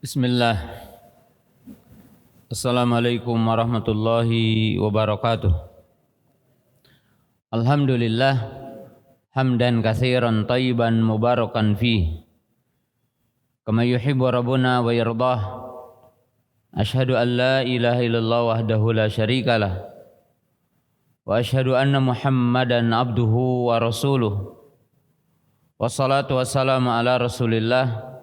Bismillah. Assalamualaikum warahmatullahi wabarakatuh. Alhamdulillah hamdan katsiran thayyiban mubarakan fi kama yuhibbu rabbuna wa yardah. Asyhadu an la ilaha illallah wahdahu la syarikalah wa asyhadu anna Muhammadan abduhu wa rasuluh. Wassalatu wassalamu ala Rasulillah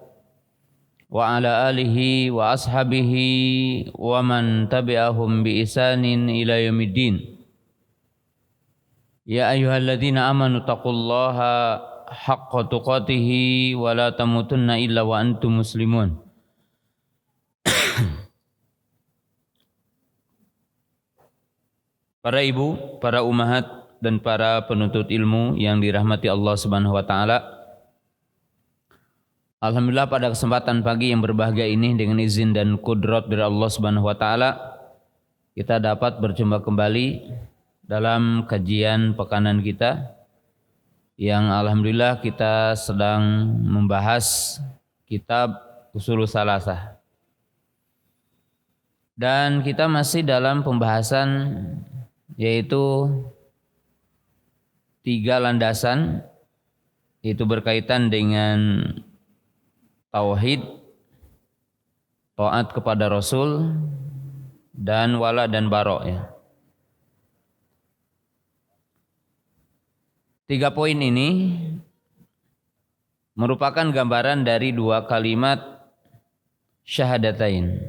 wa ala alihi wa ashabihi wa man tabi'ahum bi ihsanin ila yaumiddin. Ya ayyuhalladzina amanu taqullaha haqqa tuqatih wa la tamutunna illa wa antum muslimun. Para ibu, para ummahat dan para penuntut ilmu yang dirahmati Allah Subhanahu wa taala. Alhamdulillah pada kesempatan pagi yang berbahagia ini dengan izin dan kudrat dari Allah Subhanahu wa taala kita dapat berjumpa kembali dalam kajian pekanan kita yang alhamdulillah kita sedang membahas kitab Ushulus Salasah. Dan kita masih dalam pembahasan yaitu 3 landasan, itu berkaitan dengan tauhid, taat kepada Rasul, dan wala dan bara ya. 3 poin ini merupakan gambaran dari 2 kalimat syahadatain.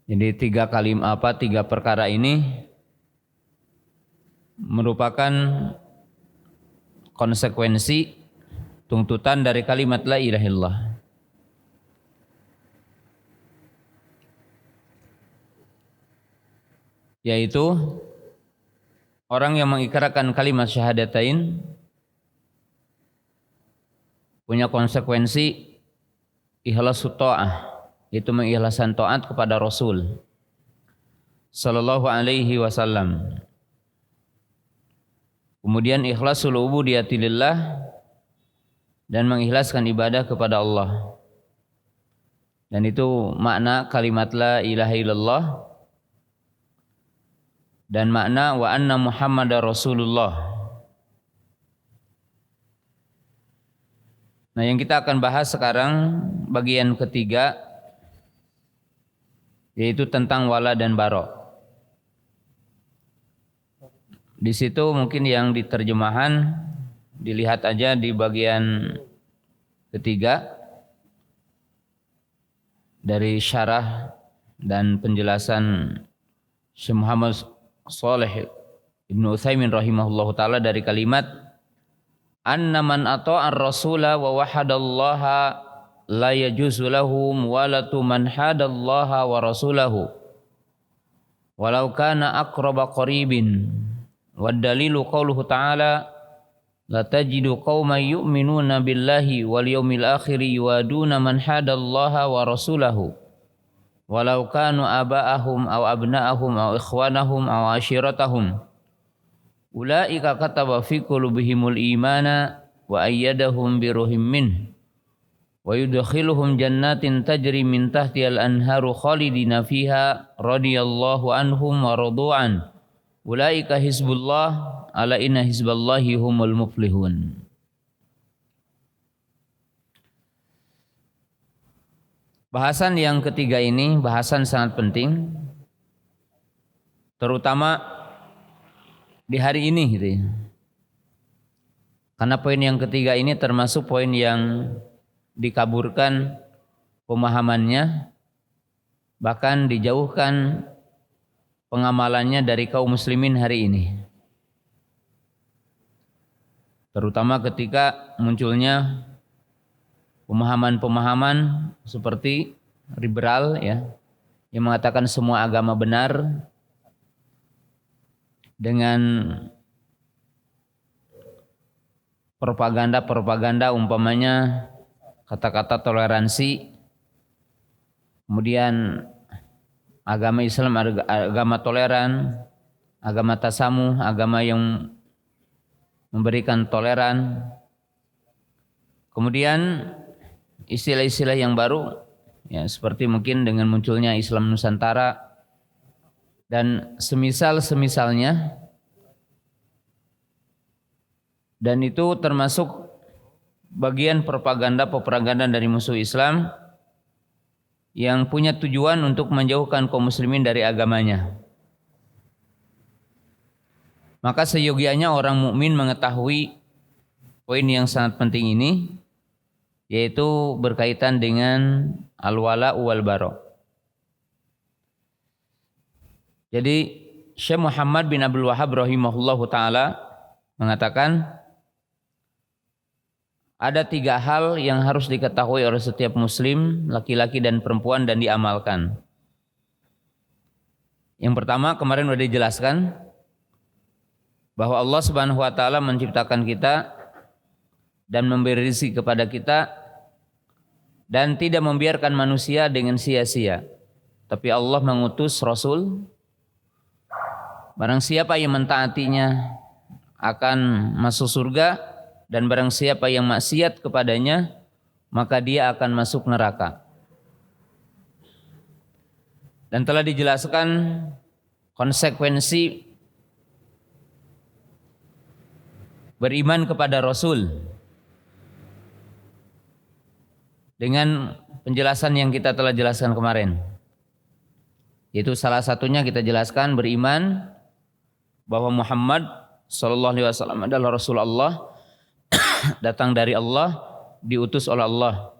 Jadi 3 perkara ini merupakan konsekuensi tuntutan dari kalimat la ilaha illallah. Yaitu orang yang mengikrarkan kalimat syahadatain punya konsekuensi ikhlasu ta'ah, itu mengikhlaskan taat kepada Rasul sallallahu alaihi wasallam. Kemudian ikhlasul ubudiyati lillah, dan mengikhlaskan ibadah kepada Allah. Dan itu makna kalimat la ilaha illallah dan makna wa anna Muhammadar Rasulullah. Nah, yang kita akan bahas sekarang bagian ketiga, yaitu tentang wala dan bara. Di situ mungkin yang diterjemahan dilihat aja di bagian ketiga dari syarah dan penjelasan Syekh Muhammad Shalih Ibnu Utsaimin rahimahullahu taala dari kalimat anna man ata'ar rasula wa wahadallaha la yajuzu lahu muwalatu man hadallaha wa rasulahu walau kana aqraba qaribin wad dalilu qauluhu ta'ala la tajidu qauman yu'minuna billahi wal yawmil akhir yuwaduna man hadallaha wa rasulahu walau kanu aba'ahum aw abna'ahum aw ikhwanahum aw ashiratahum ulaika kataba fi qulubihimul imana wa ayyadahum bi ruhim min wa yudkhiluhum jannatin tajri min tahtihal anharu khalidina fiha radhiyallahu anhum wa radu'an ulaika hizbullah ala inna hizballahi humul muflihun. Bahasan yang ketiga ini bahasan sangat penting, terutama di hari ini gitu ya. Karena poin yang ketiga ini termasuk poin yang dikaburkan pemahamannya, bahkan dijauhkan pengamalannya dari kaum muslimin hari ini. Terutama ketika munculnya pemahaman-pemahaman seperti liberal ya, yang mengatakan semua agama benar dengan propaganda umpamanya kata-kata toleransi, kemudian agama Islam agama toleran, agama tasamuh, agama yang memberikan toleran. Kemudian istilah-istilah yang baru, ya seperti mungkin dengan munculnya Islam Nusantara dan semisal-semisalnya, dan itu termasuk bagian propaganda dari musuh Islam yang punya tujuan untuk menjauhkan kaum muslimin dari agamanya. Maka seyogianya orang mukmin mengetahui poin yang sangat penting ini, yaitu berkaitan dengan al-wala wal bara. Jadi Syekh Muhammad bin Abdul Wahhab rahimahullahu taala mengatakan ada 3 hal yang harus diketahui oleh setiap muslim, laki-laki dan perempuan, dan diamalkan. Yang pertama, kemarin sudah dijelaskan bahwa Allah Subhanahu wa taala menciptakan kita dan memberi rezeki kepada kita dan tidak membiarkan manusia dengan sia-sia. Tapi Allah mengutus Rasul, barang siapa yang mentaatinya akan masuk surga, dan barang siapa yang maksiat kepadanya maka dia akan masuk neraka. Dan telah dijelaskan konsekuensi beriman kepada Rasul dengan penjelasan yang kita telah jelaskan kemarin. Yaitu salah satunya kita jelaskan beriman bahwa Muhammad sallallahu alaihi wasallam adalah Rasulullah, datang dari Allah, diutus oleh Allah.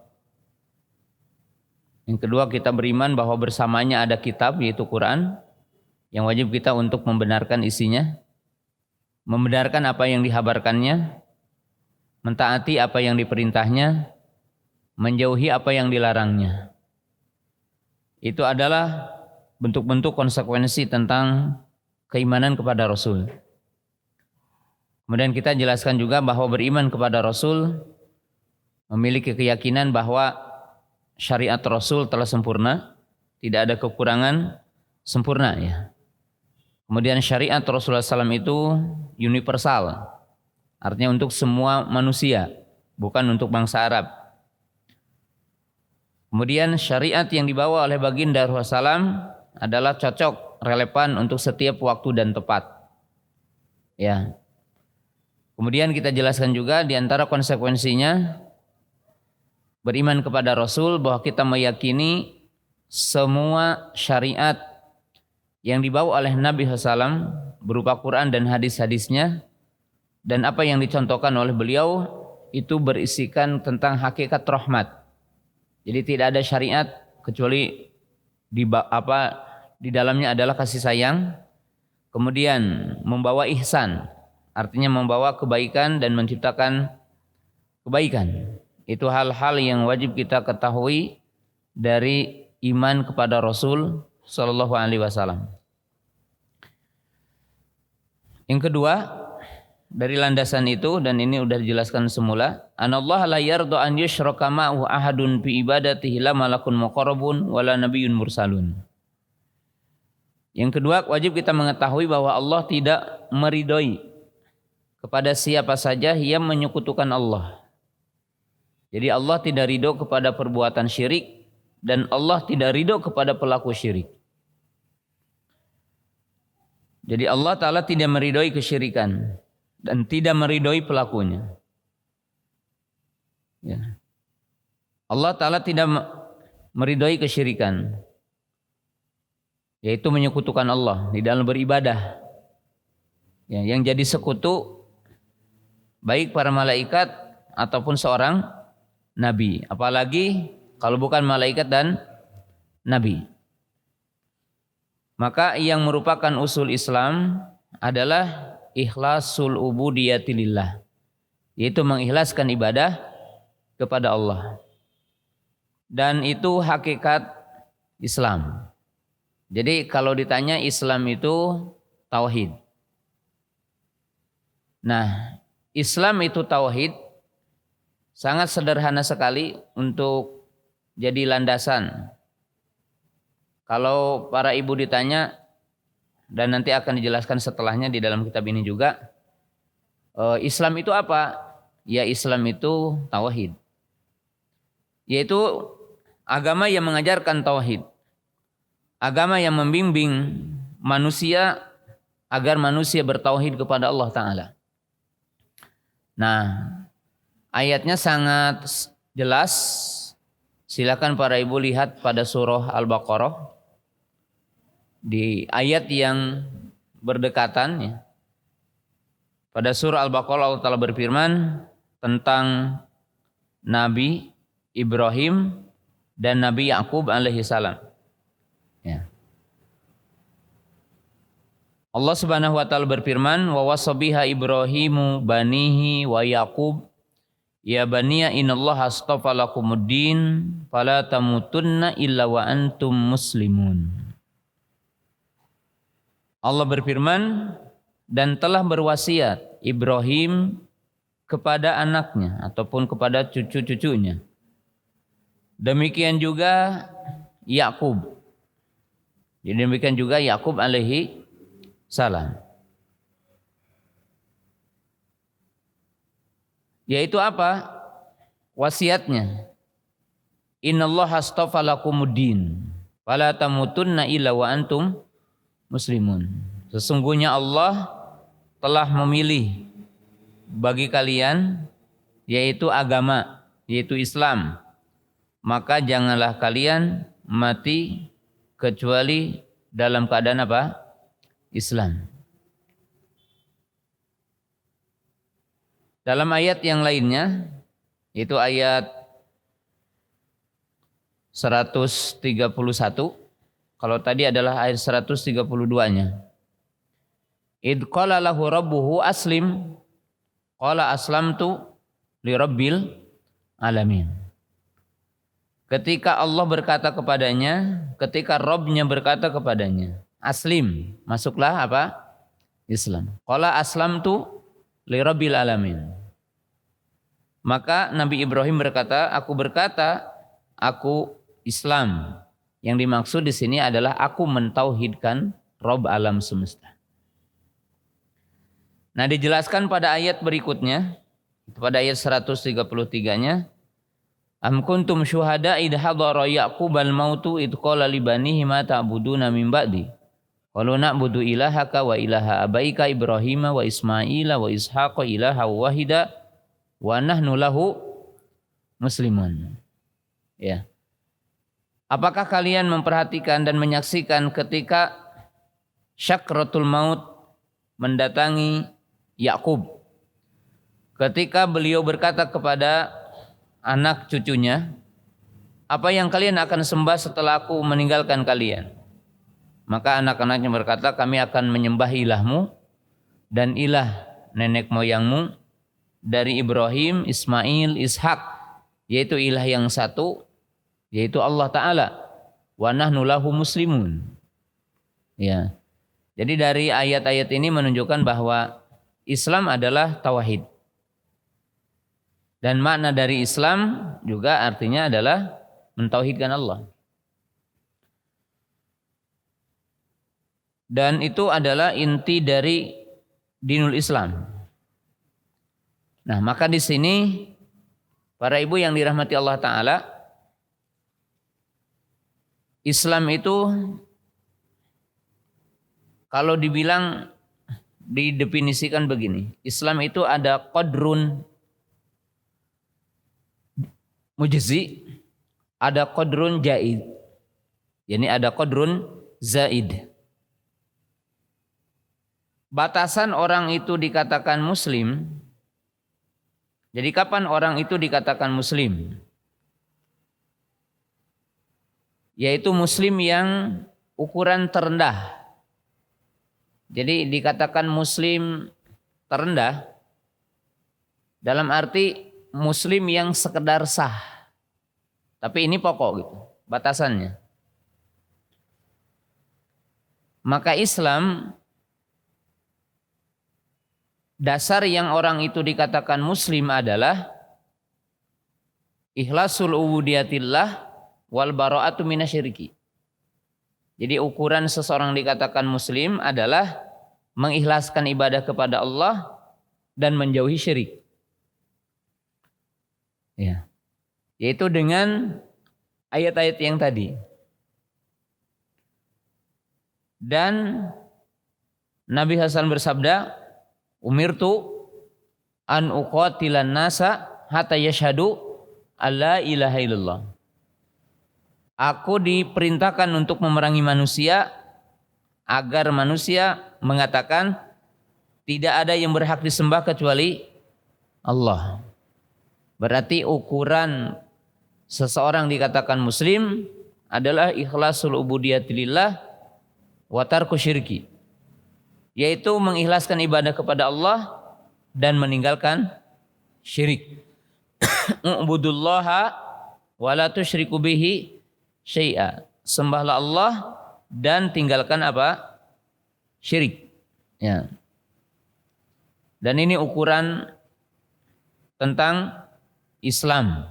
Yang kedua, kita beriman bahwa bersamanya ada kitab, yaitu Quran, yang wajib kita untuk membenarkan isinya, membenarkan apa yang dihabarkannya, mentaati apa yang diperintahnya, menjauhi apa yang dilarangnya. Itu adalah bentuk-bentuk konsekuensi tentang keimanan kepada Rasul. Kemudian kita jelaskan juga bahwa beriman kepada Rasul memiliki keyakinan bahwa syariat Rasul telah sempurna, tidak ada kekurangan, sempurna ya. Kemudian syariat Rasulullah SAW itu universal, artinya untuk semua manusia, bukan untuk bangsa Arab. Kemudian syariat yang dibawa oleh baginda Rasulullah SAW adalah cocok, relevan untuk setiap waktu dan tepat. Ya. Kemudian kita jelaskan juga di antara konsekuensinya beriman kepada Rasul bahwa kita meyakini semua syariat yang dibawa oleh Nabi SAW berupa Quran dan hadis-hadisnya dan apa yang dicontohkan oleh beliau itu berisikan tentang hakikat rahmat. Jadi tidak ada syariat kecuali di dalamnya adalah kasih sayang, kemudian membawa ihsan, artinya membawa kebaikan dan menciptakan kebaikan. Itu hal-hal yang wajib kita ketahui dari iman kepada Rasul sallallahu alaihi wasallam. Yang kedua, dari landasan itu, dan ini sudah dijelaskan semula, anallaha la yarda an yushraka ma'ahu ahadun fi ibadatihi la malakun muqarrabun wala nabiyyun mursalun. Yang kedua, wajib kita mengetahui bahwa Allah tidak meridhoi kepada siapa saja yang menyekutukan Allah. Jadi Allah tidak ridho kepada perbuatan syirik dan Allah tidak ridho kepada pelaku syirik. Jadi Allah Ta'ala tidak meridhoi kesyirikan dan tidak meridhoi pelakunya. Ya. Allah Ta'ala tidak meridhoi kesyirikan, yaitu menyekutukan Allah di dalam beribadah. Ya, yang jadi sekutu baik para malaikat ataupun seorang nabi, apalagi kalau bukan malaikat dan nabi. Maka yang merupakan usul Islam adalah ikhlasul ubudiyati lillah, yaitu mengikhlaskan ibadah kepada Allah. Dan itu hakikat Islam. Jadi kalau ditanya Islam itu tauhid. Nah, Islam itu tauhid sangat sederhana sekali untuk jadi landasan. Kalau para ibu ditanya, dan nanti akan dijelaskan setelahnya di dalam kitab ini juga, Islam itu apa? Ya, Islam itu tauhid. yaitu agama yang mengajarkan tauhid. Agama yang membimbing manusia agar manusia bertauhid kepada Allah Ta'ala. Nah, ayatnya sangat jelas. Silakan para ibu lihat pada surah Al-Baqarah. Di ayat yang berdekatan ya. Pada surah Al-Baqarah Allah Ta'ala berfirman tentang Nabi Ibrahim dan Nabi Yakub alaihi salam. Ya. Allah Subhanahu wa taala berfirman, "Wa wasabiha Ibrahimu banihi wa Yaqub ya baniya innallaha astafa lakumuddin fala tamutunna illa wa antum muslimun." Allah berfirman, dan telah berwasiat Ibrahim kepada anaknya ataupun kepada cucu-cucunya. Demikian juga Yakub. Jadi demikian juga Yakub alaihi salam. Yaitu apa? Wasiatnya. Innallaha astafa lakumuddin fala tamutunna illa wa antum muslimun. Sesungguhnya Allah telah memilih bagi kalian yaitu agama, yaitu Islam. Maka janganlah kalian mati kecuali dalam keadaan apa? Islam. Dalam ayat yang lainnya, yaitu ayat 131, kalau tadi adalah ayat 132-nya. Id qala lahu rabbuhu aslim, qala aslamtu li rabbil alamin. Ketika Allah berkata kepadanya, ketika Rabb-nya berkata kepadanya, aslim, masuklah apa? Islam. Qala aslamtu li rabbil alamin. Maka Nabi Ibrahim berkata, aku Islam. Yang dimaksud di sini adalah aku mentauhidkan Rabb alam semesta. Nah, dijelaskan pada ayat berikutnya, pada ayat 133-nya, am kuntum syuhada id hadara yaqubal mautu id qala li banihi ma ta'buduna min ba'di qalu na'budu ilahaka wa ilaha abaika Ibrahim wa Ismaila wa Ishaqa ilaha wahida wa nahnu lahu muslimun. Ya. Apakah kalian memperhatikan dan menyaksikan ketika syakratul maut mendatangi Yakub, ketika beliau berkata kepada anak cucunya, apa yang kalian akan sembah setelah aku meninggalkan kalian? Maka anak-anaknya berkata, kami akan menyembah ilahmu dan ilah nenek moyangmu dari Ibrahim, Ismail, Ishak, yaitu ilah yang satu, yaitu Allah Ta'ala. Wa nahnu lahu muslimun. Ya. Jadi dari ayat-ayat ini menunjukkan bahwa Islam adalah tauhid. Dan makna dari Islam juga artinya adalah mentauhidkan Allah. Dan itu adalah inti dari dinul Islam. Nah, maka di sini para ibu yang dirahmati Allah Ta'ala, Islam itu kalau dibilang, didefinisikan begini, Islam itu ada qadrun mujzi, ada qadrun jaid. Yani ada qadrun zaid. Batasan orang itu dikatakan muslim. Jadi kapan orang itu dikatakan muslim? Yaitu muslim yang ukuran terendah. Jadi dikatakan muslim terendah dalam arti muslim yang sekedar sah. Tapi ini pokok gitu, batasannya. Maka Islam, dasar yang orang itu dikatakan muslim adalah ikhlasul ubudiyatillah wal bara'atu minasyirki. Jadi ukuran seseorang dikatakan muslim adalah mengikhlaskan ibadah kepada Allah dan menjauhi syirik. Ya. Yaitu dengan ayat-ayat yang tadi. Dan Nabi Hasan bersabda, umirtu an uqatilan nasa hatta yashhadu alla ilaha illallah. Aku diperintahkan untuk memerangi manusia agar manusia mengatakan tidak ada yang berhak disembah kecuali Allah. Berarti ukuran seseorang dikatakan muslim adalah ikhlasul ubudiyati lillah wa tarku syirki. Yaitu mengikhlaskan ibadah kepada Allah dan meninggalkan syirik. Ubudullaha wa la tusyriku bihi syai'a. Sembahlah Allah dan tinggalkan apa? Syirik. Ya. Dan ini ukuran tentang Islam.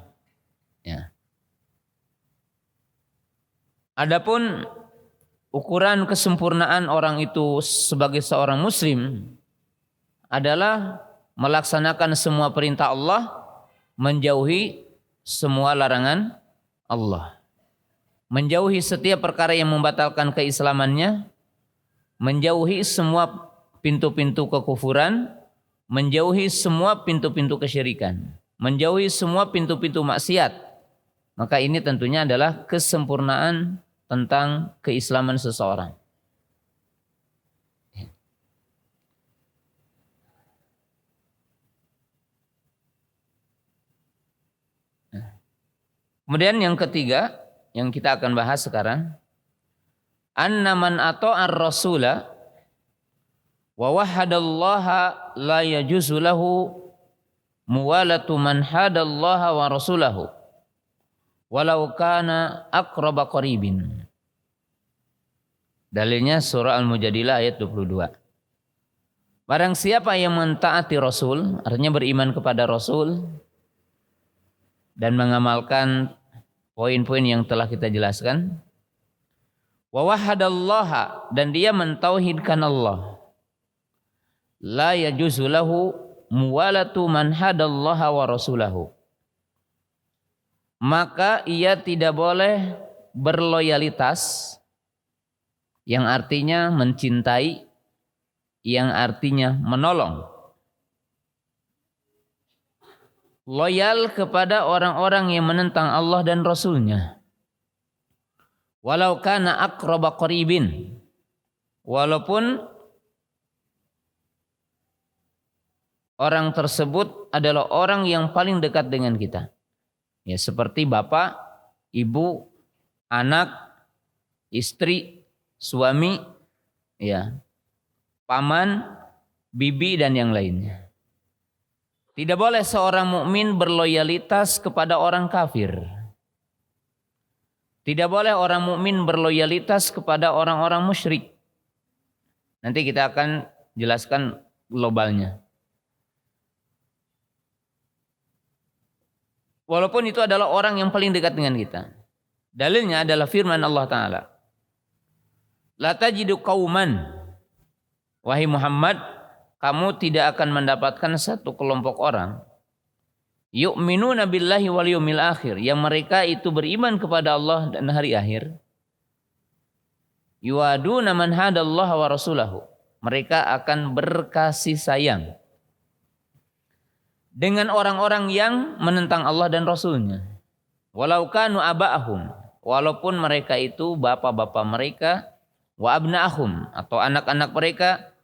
Ya. Adapun ukuran kesempurnaan orang itu sebagai seorang muslim adalah melaksanakan semua perintah Allah, menjauhi semua larangan Allah. Menjauhi setiap perkara yang membatalkan keislamannya, menjauhi semua pintu-pintu kekufuran, menjauhi semua pintu-pintu kesyirikan, menjauhi semua pintu-pintu maksiat. Maka ini tentunya adalah kesempurnaan tentang keislaman seseorang. Kemudian yang ketiga yang kita akan bahas sekarang, anna man ata'ar rasula wa wahadallaha la yajuzu lahu muwalatu man hadallaha wa rasulahu walau kana aqraba qaribin. Dalilnya surah Al-Mujadilah ayat 22. Barang siapa yang mentaati Rasul, artinya beriman kepada Rasul dan mengamalkan poin-poin yang telah kita jelaskan, wa wahadallaha, dan dia mentauhidkan Allah, la yajuzu lahu muwalatu man hadallaha wa rasulahu, maka ia tidak boleh berloyalitas, yang artinya mencintai, yang artinya menolong, loyal kepada orang-orang yang menentang Allah dan Rasulnya. Walau kana aqraba qaribin, walaupun orang tersebut adalah orang yang paling dekat dengan kita. Ya, seperti bapak, ibu, anak, istri, suami, ya, paman, bibi dan yang lainnya. Tidak boleh seorang mukmin berloyalitas kepada orang kafir. Tidak boleh orang mukmin berloyalitas kepada orang-orang musyrik. Nanti kita akan jelaskan globalnya. Walaupun itu adalah orang yang paling dekat dengan kita. Dalilnya adalah firman Allah Ta'ala. La tajidu qauman, wahai Muhammad, kamu tidak akan mendapatkan satu kelompok orang, yu'minuna billahi wal yawmil akhir, yang mereka itu beriman kepada Allah dan hari akhir, yuaduna man hadallaha wa rasulahu, mereka akan berkasih sayang dengan orang-orang yang menentang Allah dan Rasulnya. Walau kanu aba'ahum, walaupun mereka itu bapak-bapak mereka, wa abna'ahum, atau anak-anak mereka,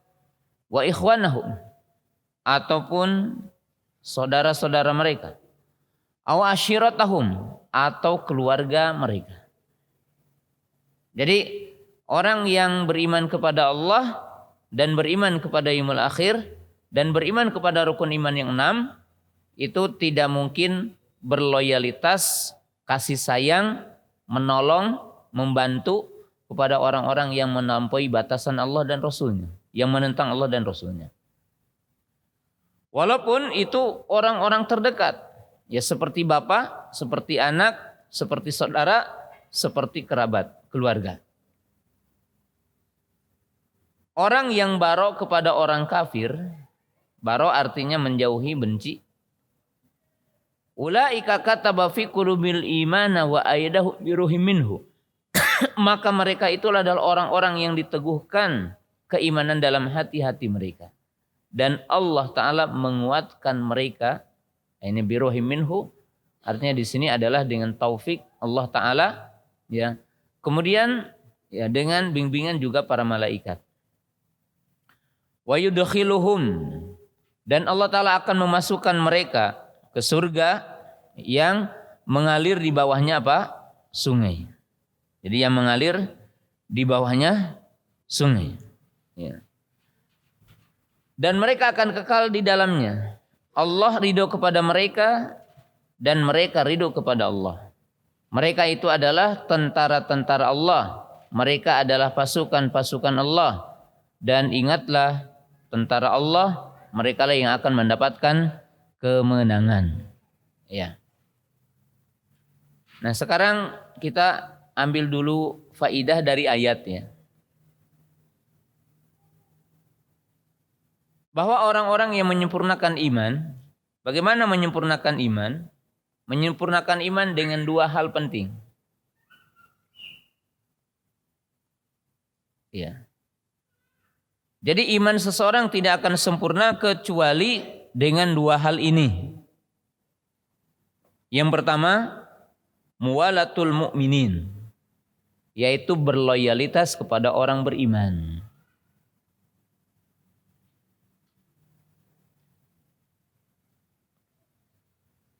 wa ikhwanahum, ataupun saudara-saudara mereka, aw ashiratahum, atau keluarga mereka. Jadi orang yang beriman kepada Allah dan beriman kepada yaumul akhir dan beriman kepada rukun iman yang 6 itu tidak mungkin berloyalitas, kasih sayang, menolong, membantu kepada orang-orang yang melampaui batasan Allah dan Rasulnya, yang menentang Allah dan Rasulnya. Walaupun itu orang-orang terdekat, ya seperti bapak, seperti anak, seperti saudara, seperti kerabat, keluarga. Orang yang baro kepada orang kafir, baro artinya menjauhi, benci. Ulaika kataba fi qulubil imana wa ayyadahu bi ruhim minhu. Maka mereka itulah adalah orang-orang yang diteguhkan keimanan dalam hati-hati mereka. Dan Allah Ta'ala menguatkan mereka. Ini bi ruhim minhu. Artinya di sini adalah dengan taufik Allah Ta'ala. Ya. Kemudian ya dengan bimbingan juga para malaikat. Wa yudkhiluhum. Dan Allah Ta'ala akan memasukkan mereka ke surga yang mengalir di bawahnya apa? Sungai. Jadi yang mengalir di bawahnya sungai. Ya. Dan mereka akan kekal di dalamnya. Allah ridho kepada mereka dan mereka ridho kepada Allah. Mereka itu adalah tentara-tentara Allah. Mereka adalah pasukan-pasukan Allah. Dan ingatlah tentara Allah, mereka lah yang akan mendapatkan kemenangan. Ya. Nah, sekarang kita ambil dulu faidah dari ayatnya. Bahwa orang-orang yang menyempurnakan iman, bagaimana menyempurnakan iman? Menyempurnakan iman dengan dua hal penting. Ya. Jadi iman seseorang tidak akan sempurna kecuali dengan dua hal ini. Yang pertama, muwalatul mu'minin, yaitu berloyalitas kepada orang beriman.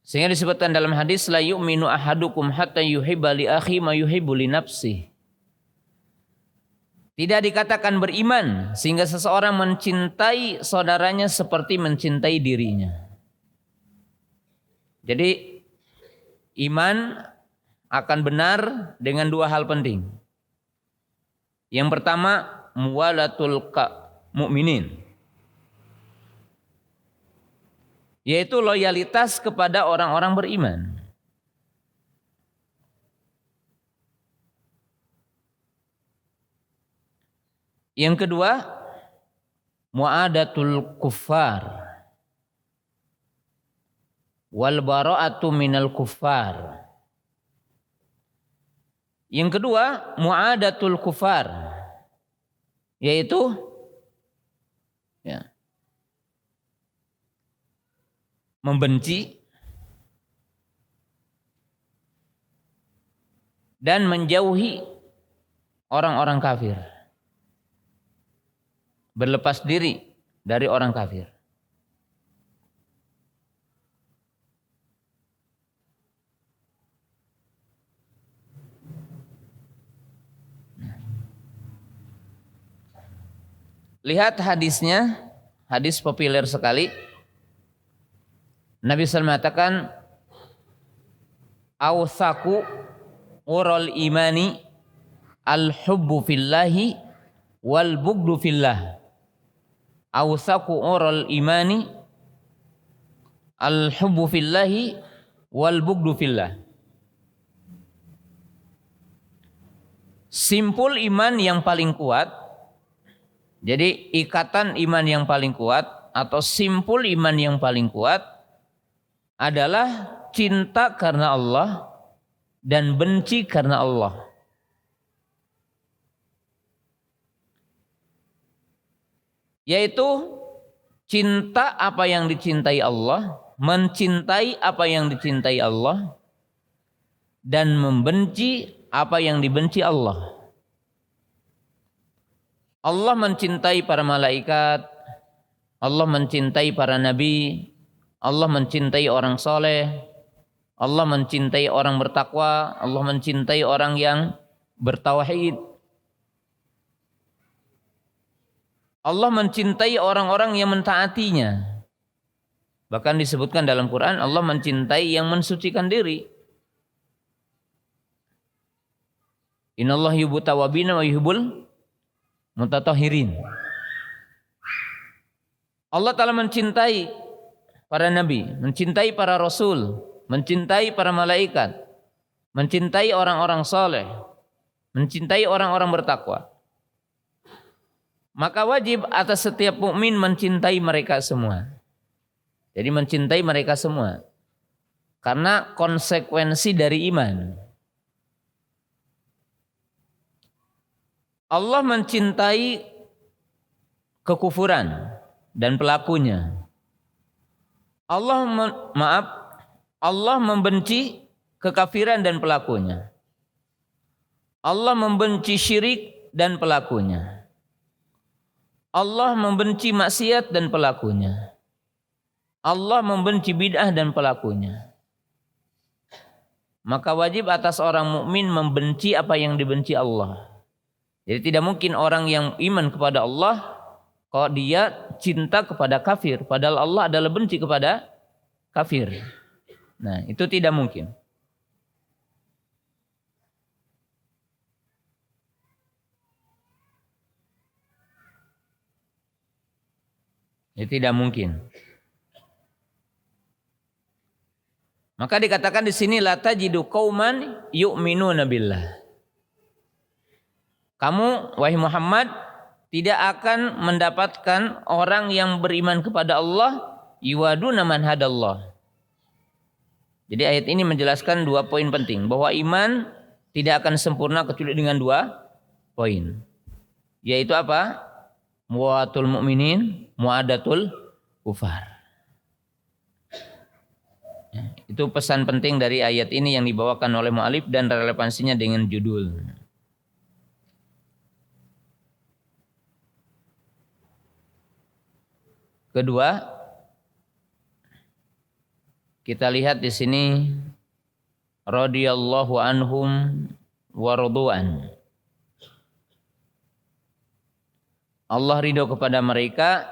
Sehingga disebutkan dalam hadis, la yu'minu ahadukum hatta yuhibba li akhi ma yuhibbu li nafsihi. Tidak dikatakan beriman sehingga seseorang mencintai saudaranya seperti mencintai dirinya. Jadi iman akan benar dengan dua hal penting. Yang pertama, muwalatul mu'minin, yaitu loyalitas kepada orang-orang beriman. Yang kedua, mu'adatul kuffar wal bara'atu minal kuffar. Yang kedua, mu'adatul kuffar, yaitu ya, membenci dan menjauhi orang-orang kafir. Berlepas diri dari orang kafir. Lihat hadisnya, hadis populer sekali. Nabi SAW mengatakan, awthaku ural imani al-hubbu fillahi wal bugdu fillah. Awthaku ural imani al-hubbu fillahi wal bugdu fillah. Simpul iman yang paling kuat. Jadi ikatan iman yang paling kuat atau simpul iman yang paling kuat adalah cinta karena Allah dan benci karena Allah. Yaitu cinta apa yang dicintai Allah, mencintai apa yang dicintai Allah, dan membenci apa yang dibenci Allah. Allah mencintai para malaikat, Allah mencintai para nabi, Allah mencintai orang soleh, Allah mencintai orang bertakwa, Allah mencintai orang yang bertauhid. Allah mencintai orang-orang yang mentaatinya. Bahkan disebutkan dalam Quran, Allah mencintai yang mensucikan diri. Innallaha yuhibbu tawwabina wa yuhibbul mutatahhirin. Allah Ta'ala mencintai para nabi, mencintai para rasul, mencintai para malaikat, mencintai orang-orang saleh, mencintai orang-orang bertakwa. Maka wajib atas setiap mukmin mencintai mereka semua. Jadi mencintai mereka semua. Karena konsekuensi dari iman. Allah mencintai kekufuran dan pelakunya. Allah membenci kekafiran dan pelakunya. Allah membenci syirik dan pelakunya. Allah membenci maksiat dan pelakunya. Allah membenci bid'ah dan pelakunya. Maka wajib atas orang mukmin membenci apa yang dibenci Allah. Jadi tidak mungkin orang yang iman kepada Allah kalau dia cinta kepada kafir, padahal Allah adalah benci kepada kafir. Nah, itu tidak mungkin. Itu tidak mungkin. Maka dikatakan di sini la tajidu qauman yu'minuna billah. Kamu wahai Muhammad tidak akan mendapatkan orang yang beriman kepada Allah yuwaduna man hadallah. Jadi ayat ini menjelaskan dua poin penting bahwa iman tidak akan sempurna kecuali dengan dua poin. Yaitu apa? Muwatul mu'minin, muadatul kufar. Itu pesan penting dari ayat ini yang dibawakan oleh mu'alif dan relevansinya dengan judul. Kedua, kita lihat di sini radhiyallahu anhum wa radu'an. Allah ridho kepada mereka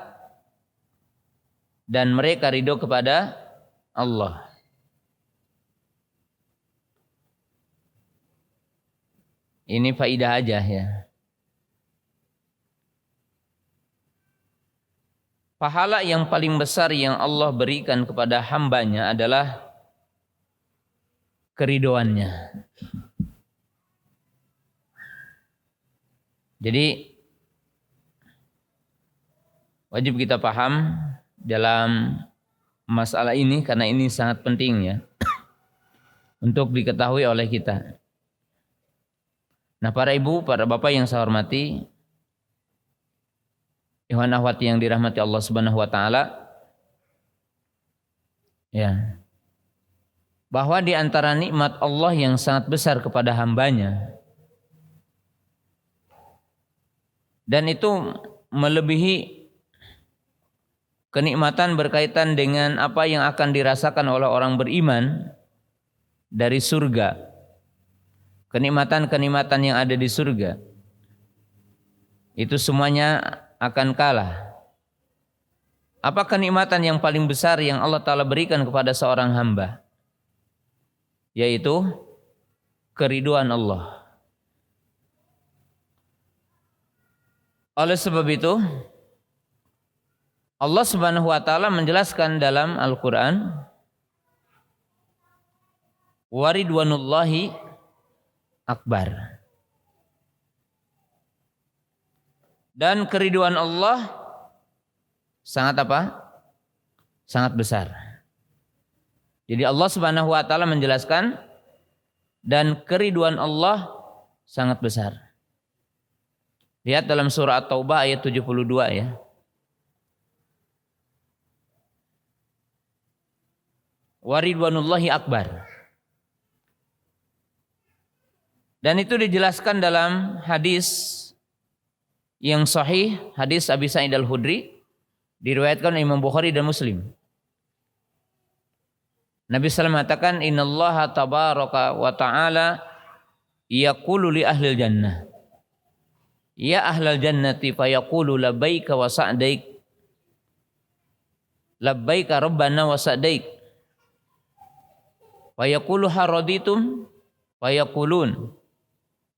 dan mereka ridho kepada Allah. Ini faidah aja ya. Pahala yang paling besar yang Allah berikan kepada hambanya adalah keridoannya. Jadi wajib kita paham dalam masalah ini karena ini sangat penting ya untuk diketahui oleh kita. Nah, para ibu, para bapak yang saya hormati, ikhwan akhwat yang dirahmati Allah Subhanahu wa taala, ya. Bahwa di antara nikmat Allah yang sangat besar kepada hambanya dan itu melebihi kenikmatan berkaitan dengan apa yang akan dirasakan oleh orang beriman dari surga. Kenikmatan-kenikmatan yang ada di surga itu semuanya akan kalah. Apa kenikmatan yang paling besar yang Allah Ta'ala berikan kepada seorang hamba? Yaitu keriduan Allah. Oleh sebab itu Allah Subhanahu wa taala menjelaskan dalam Al-Qur'an waridwanullahi akbar. Dan keriduan Allah sangat apa? Sangat besar. Jadi Allah Subhanahu wa taala menjelaskan dan keriduan Allah sangat besar. Lihat dalam surah At-Taubah ayat 72 ya. Waridwanullahi akbar. Dan itu dijelaskan dalam hadis yang sahih, hadis Abi Sa'id Al-Khudri, diriwayatkan oleh Imam Bukhari dan Muslim. Nabi sallallahu alaihi wasallam mengatakan, "Innallaha tabaraka wa ta'ala yaqulu li ahlil jannah, ya ahlal jannati fayaqulu labbaika wa sa'daik, labbaika rabbana wa sa'daik, fayaqulu haraditum fayaqulun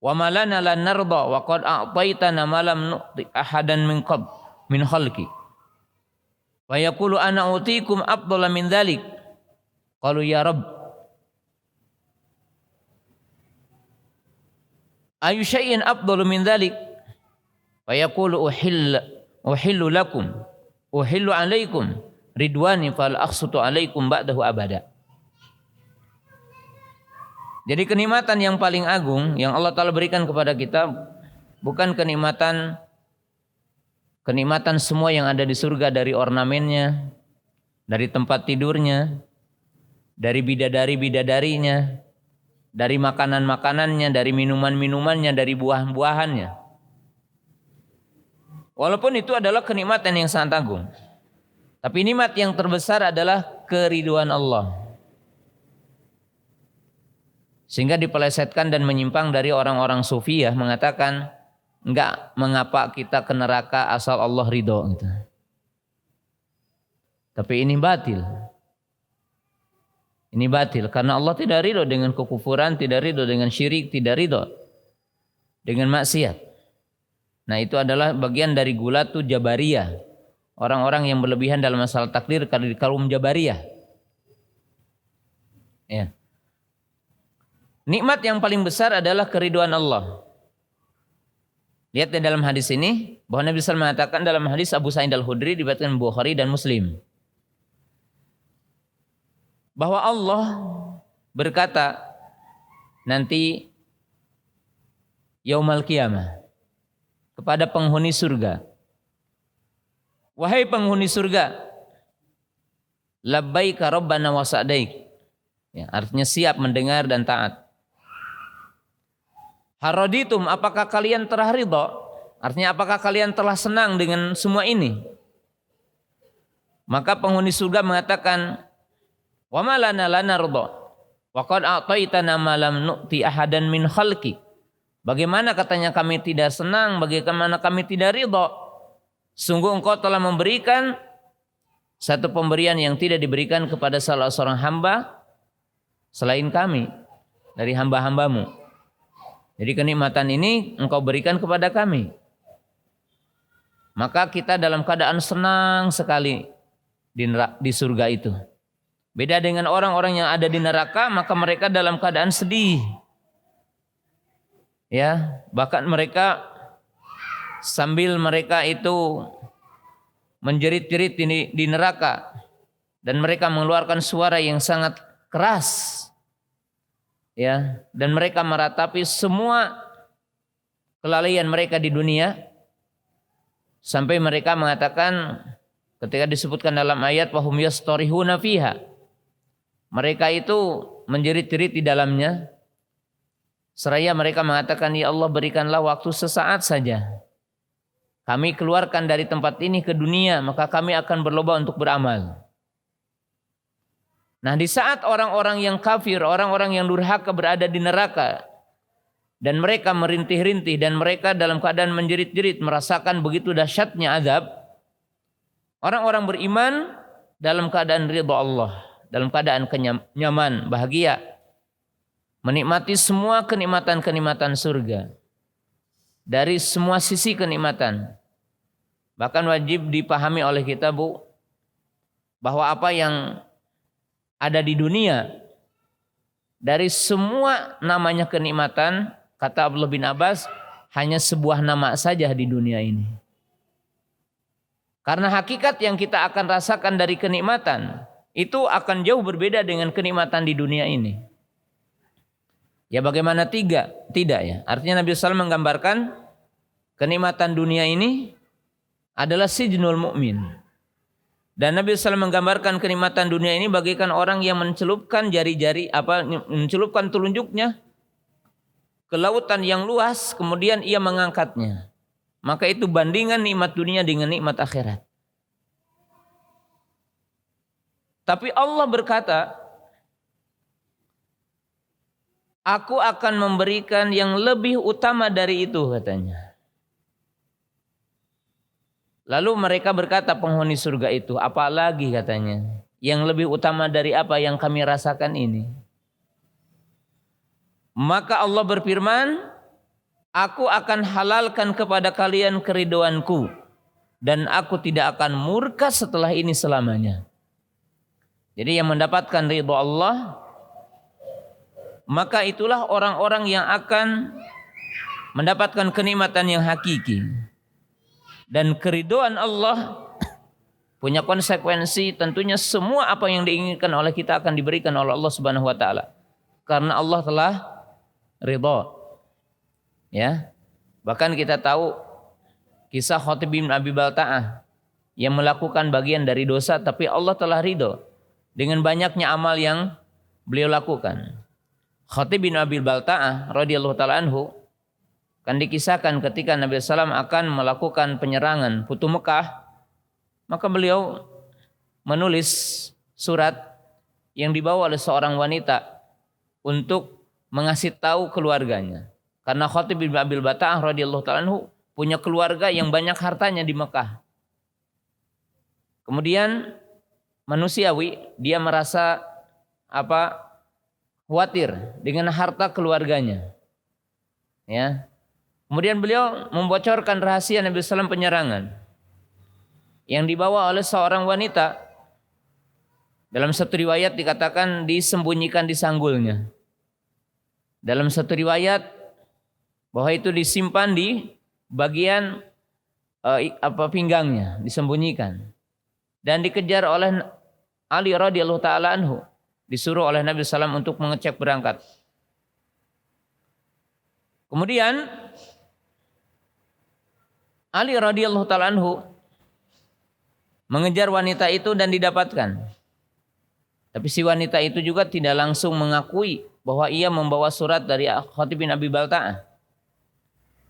wa malana lan narda wa qad a'taitana ma lam nu'ti ahadan min khalqi, wa yaqulu ana utiikum afdala min dzalik, qalu ya rabb ayu syai'in afdalu min dzalik, wa yaqulu uhillu lakum uhillu alaikum ridwani fal aqsutu alaikum ba'dahu abada." Jadi kenikmatan yang paling agung yang Allah Ta'ala berikan kepada kita bukan kenikmatan semua yang ada di surga, dari ornamennya, dari tempat tidurnya, dari bidadari-bidadarinya, dari makanan-makanannya, dari minuman-minumannya, dari buah-buahannya. Walaupun itu adalah kenikmatan yang sangat agung, tapi nikmat yang terbesar adalah keridhaan Allah. Sehingga dipelesetkan dan menyimpang dari orang-orang sufiyah mengatakan, enggak, mengapa kita ke neraka asal Allah ridho gitu. Tapi ini batil. Ini batil karena Allah tidak ridho dengan kekufuran, tidak ridho dengan syirik, tidak ridho dengan maksiat. Nah, itu adalah bagian dari gulatu jabariyah. Orang-orang yang berlebihan dalam masalah takdir, kaum jabariyah. Ya. Nikmat yang paling besar adalah keridhaan Allah. Lihat di dalam hadis ini bahwa Nabi SAW mengatakan dalam hadis Abu Sa'id Al-Khudri diriwayatkan Bukhari dan Muslim, bahwa Allah berkata nanti Yaumal Qiyamah kepada penghuni surga, wahai penghuni surga, labbaika rabbana wa sa'daik. Ya, artinya siap mendengar dan taat. Haraditum, apakah kalian telah ridha? Artinya apakah kalian telah senang dengan semua ini? Maka penghuni surga mengatakan, wa ma lana ridha wa qad a'taitana ma lam nu'ti ahadan min khalqi. Bagaimana katanya kami tidak senang, bagaimana kami tidak ridha? Sungguh engkau telah memberikan satu pemberian yang tidak diberikan kepada salah seorang hamba selain kami dari hamba-hambamu. Jadi kenikmatan ini engkau berikan kepada kami. Maka kita dalam keadaan senang sekali di surga itu. Beda dengan orang-orang yang ada di neraka, maka mereka dalam keadaan sedih. Ya, bahkan mereka sambil mereka itu menjerit-jerit di neraka dan mereka mengeluarkan suara yang sangat keras. Ya, dan mereka meratapi semua kelalaian mereka di dunia sampai mereka mengatakan ketika disebutkan dalam ayat wahum yastarihuna fiha, mereka itu menjerit-jerit di dalamnya seraya mereka mengatakan, ya Allah, berikanlah waktu sesaat saja, kami keluarkan dari tempat ini ke dunia, maka kami akan berlomba untuk beramal. Nah, di saat orang-orang yang kafir, orang-orang yang durhaka berada di neraka dan mereka merintih-rintih dan mereka dalam keadaan menjerit-jerit merasakan begitu dahsyatnya azab, orang-orang beriman dalam keadaan ridha Allah, dalam keadaan nyaman, bahagia, menikmati semua kenikmatan-kenikmatan surga dari semua sisi kenikmatan. Bahkan wajib dipahami oleh kita, Bu, bahwa apa yang ada di dunia dari semua namanya kenikmatan, kata Abdullah bin Abbas, hanya sebuah nama saja di dunia ini. Karena hakikat yang kita akan rasakan dari kenikmatan itu akan jauh berbeda dengan kenikmatan di dunia ini. Ya bagaimana tidak ya? Artinya Nabi SAW menggambarkan kenikmatan dunia ini adalah sijnul mu'min. Dan Nabi SAW menggambarkan kenikmatan dunia ini bagaikan orang yang mencelupkan mencelupkan telunjuknya ke lautan yang luas, kemudian ia mengangkatnya. Maka itu bandingan nikmat dunia dengan nikmat akhirat. Tapi Allah berkata, aku akan memberikan yang lebih utama dari itu, katanya. Lalu mereka berkata, penghuni surga itu, apalagi katanya, yang lebih utama dari apa yang kami rasakan ini. Maka Allah berfirman, aku akan halalkan kepada kalian keridhoanku dan aku tidak akan murka setelah ini selamanya. Jadi yang mendapatkan ridho Allah, maka itulah orang-orang yang akan mendapatkan kenikmatan yang hakiki. Dan keridhaan Allah punya konsekuensi, tentunya semua apa yang diinginkan oleh kita akan diberikan oleh Allah Subhanahu wa taala. karena Allah telah ridha. Ya. Bahkan kita tahu kisah Khatib bin Abi Balta'ah yang melakukan bagian dari dosa tapi Allah telah ridha dengan banyaknya amal yang beliau lakukan. Khatib bin Abi Balta'ah radhiyallahu taala anhu kan dikisahkan ketika Nabi SAW akan melakukan penyerangan Futuh Mekah, maka beliau menulis surat yang dibawa oleh seorang wanita untuk mengasih tahu keluarganya. Karena Khatib bin Abi Balta'ah radhiyallahu taala anhu punya keluarga yang banyak hartanya di Mekah. Kemudian manusiawi dia merasa khawatir dengan harta keluarganya. Ya. Kemudian beliau membocorkan rahasia Nabi SAW penyerangan yang dibawa oleh seorang wanita. Dalam satu riwayat dikatakan disembunyikan di sanggulnya. Dalam satu riwayat bahwa itu disimpan di bagian pinggangnya, disembunyikan. Dan dikejar oleh Ali radhiyallahu taala anhu, disuruh oleh Nabi SAW untuk mengecek berangkat. Kemudian Ali radhiyallahu taala anhu mengejar wanita itu dan didapatkan. Tapi si wanita itu juga tidak langsung mengakui bahwa ia membawa surat dari Khatib bin Abi Balta'ah.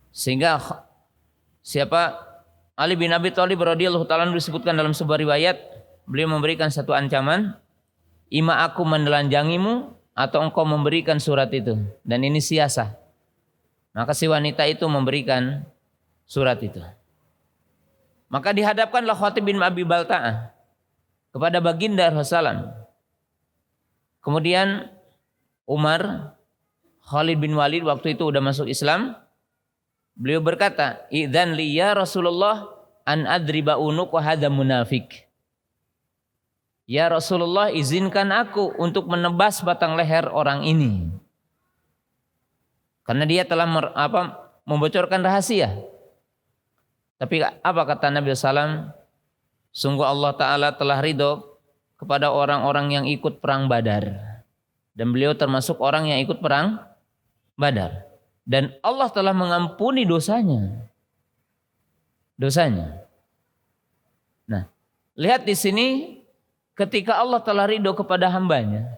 Sehingga Ali bin Abi Thalib radhiyallahu taala anhu disebutkan dalam sebuah riwayat, beliau memberikan satu ancaman, "Ima aku menelanjangimu atau engkau memberikan surat itu." Dan ini siasah. Maka si wanita itu memberikan surat itu. Maka dihadapkanlah Khatib bin Abi Balta'ah kepada baginda Rasulullah. Kemudian Umar, Khalid bin Walid waktu itu sudah masuk Islam. Beliau berkata, "Idzan li ya Rasulullah an adriba unuq wa hadza munafik." Ya Rasulullah, izinkan aku untuk menebas batang leher orang ini. Karena dia telah membocorkan rahasia. Tapi apa kata Nabi SAW? Sungguh Allah Ta'ala telah ridho kepada orang-orang yang ikut perang Badar. Dan beliau termasuk orang yang ikut perang Badar. Dan Allah telah mengampuni dosanya. Nah, lihat di sini ketika Allah telah ridho kepada hambanya,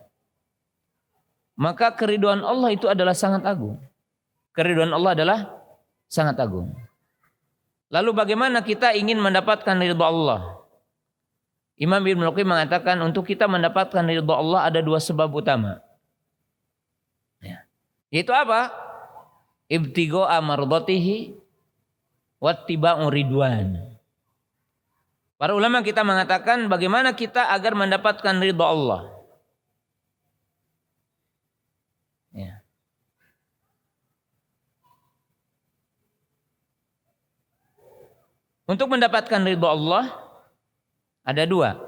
maka keriduan Allah itu adalah sangat agung. Keriduan Allah adalah sangat agung. Lalu bagaimana kita ingin mendapatkan ridha Allah? Imam Ibnu Qayyim mengatakan untuk kita mendapatkan ridha Allah ada dua sebab utama. Ya. Yaitu apa? Ibtigha'a mardatihi wattiba'u ridwan. Para ulama kita mengatakan bagaimana kita agar mendapatkan ridha Allah. Ya. Untuk mendapatkan ridha Allah ada dua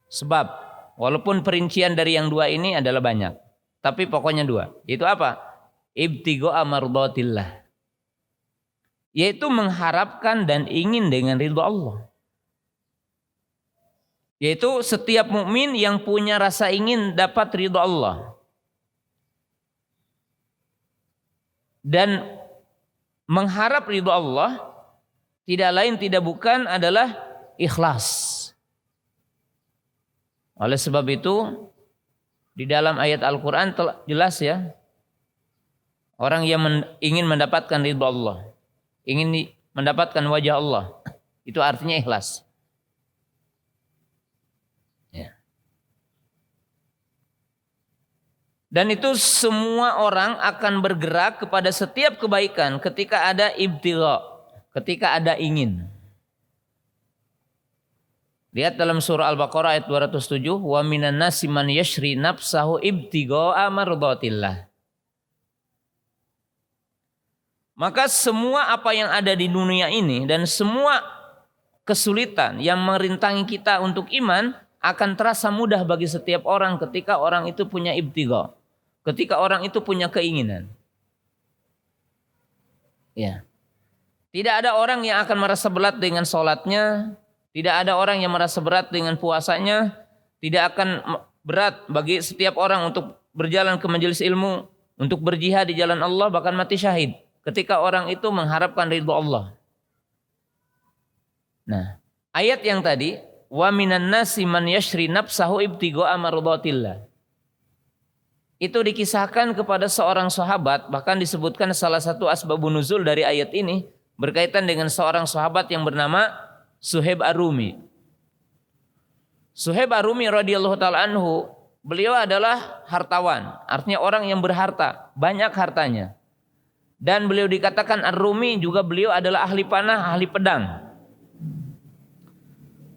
sebab. Walaupun perincian dari yang dua ini adalah banyak, tapi pokoknya dua. Itu apa? Ibtigha'a mardatillah. Yaitu mengharapkan dan ingin dengan ridha Allah. Yaitu setiap mukmin yang punya rasa ingin dapat ridha Allah. Dan mengharap ridha Allah tidak lain tidak bukan adalah ikhlas. Oleh sebab itu di dalam ayat Al-Quran jelas ya, orang yang ingin mendapatkan ridha Allah, ingin mendapatkan wajah Allah, itu artinya ikhlas. Ya. Dan itu semua orang akan bergerak kepada setiap kebaikan ketika ada ibtigha, ketika ada ingin. Lihat dalam surah Al-Baqarah ayat 207, wa minan nasi man yashri nafsahu ibtigha'a mardatillah. Maka semua apa yang ada di dunia ini dan semua kesulitan yang merintangi kita untuk iman akan terasa mudah bagi setiap orang ketika orang itu punya ibtigha, ketika orang itu punya keinginan. Ya. Tidak ada orang yang akan merasa berat dengan sholatnya, tidak ada orang yang merasa berat dengan puasanya, tidak akan berat bagi setiap orang untuk berjalan ke majelis ilmu, untuk berjihad di jalan Allah, bahkan mati syahid ketika orang itu mengharapkan ridho Allah. Nah, ayat yang tadi, wa minan nasi man yashri nafsahu ibtigha'a mardatillah, itu dikisahkan kepada seorang sahabat, bahkan disebutkan salah satu asbabun nuzul dari ayat ini berkaitan dengan seorang sahabat yang bernama Suhaib Ar-Rumi. Suhaib Ar-Rumi radhiyallahu taala anhu, beliau adalah hartawan, artinya orang yang berharta, banyak hartanya. Dan beliau dikatakan Ar-Rumi juga beliau adalah ahli panah, ahli pedang.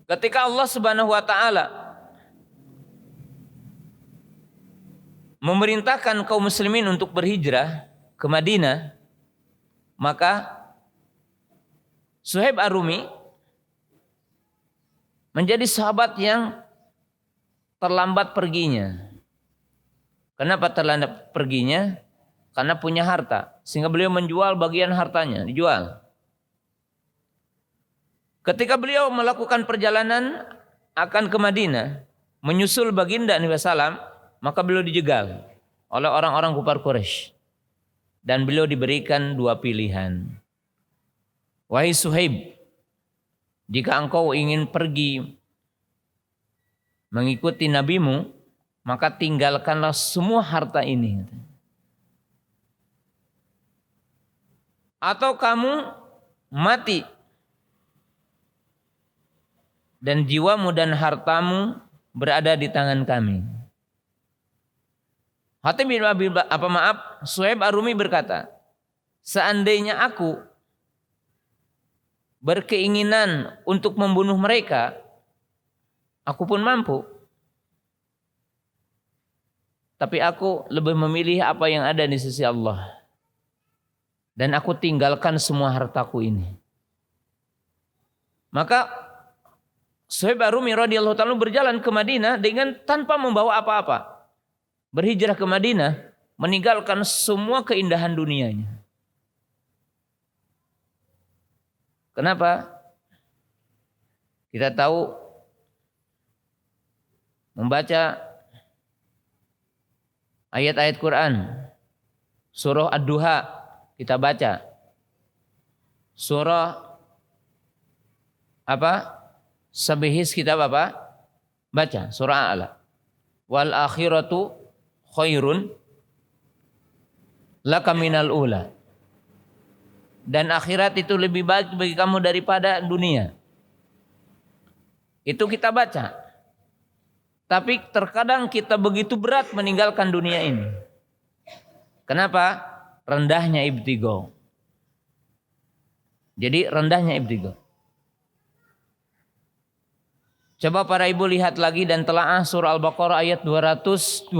Ketika Allah Subhanahu wa taala memerintahkan kaum muslimin untuk berhijrah ke Madinah, maka Suhaib Ar-Rumi menjadi sahabat yang terlambat perginya. Kenapa terlambat perginya? Karena punya harta, sehingga beliau menjual bagian hartanya, dijual. Ketika beliau melakukan perjalanan akan ke Madinah, menyusul baginda Nabi SAW, maka beliau dijegal oleh orang-orang kufar Quraisy. Dan beliau diberikan dua pilihan. Wahai Suhaib, jika engkau ingin pergi mengikuti nabimu, maka tinggalkanlah semua harta ini. Atau kamu mati dan jiwamu dan hartamu berada di tangan kami. Hatim bin Suhaib Ar-Rumi berkata, seandainya aku berkeinginan untuk membunuh mereka, aku pun mampu. Tapi aku lebih memilih apa yang ada di sisi Allah. Dan aku tinggalkan semua hartaku ini. Maka Suhaib Ar-Rumi radhiyallahu ta'ala berjalan ke Madinah dengan tanpa membawa apa-apa. Berhijrah ke Madinah, meninggalkan semua keindahan dunianya. Kenapa? Kita tahu membaca ayat-ayat Quran, surah Ad-Duha kita baca, surah Sabihis kita baca, surah A'la. Wal akhiratu khairun laka minal ula. Dan akhirat itu lebih baik bagi kamu daripada dunia. Itu kita baca. Tapi terkadang kita begitu berat meninggalkan dunia ini. Kenapa? Rendahnya ibtigha. Jadi rendahnya ibtigha. Coba para ibu lihat lagi dan telaah surah Al-Baqarah ayat 225.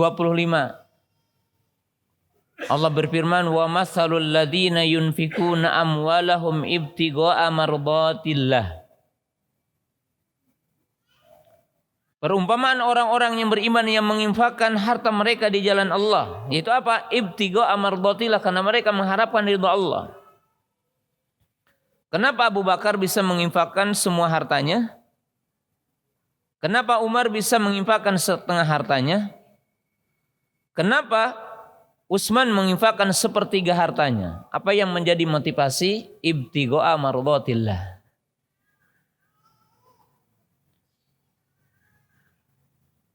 Allah berfirman, wa matsalul ladzina yunfikuna amwalahum ibtigha'a mardatillah. Perumpamaan orang-orang yang beriman yang menginfakkan harta mereka di jalan Allah, yaitu apa? Ibtigha'a mardatillah, karena mereka mengharapkan ridha Allah. Kenapa Abu Bakar bisa menginfakkan semua hartanya? Kenapa Umar bisa menginfakkan setengah hartanya? Kenapa Utsman menginfakkan sepertiga hartanya? Apa yang menjadi motivasi? Ibtigha'a mardatillah.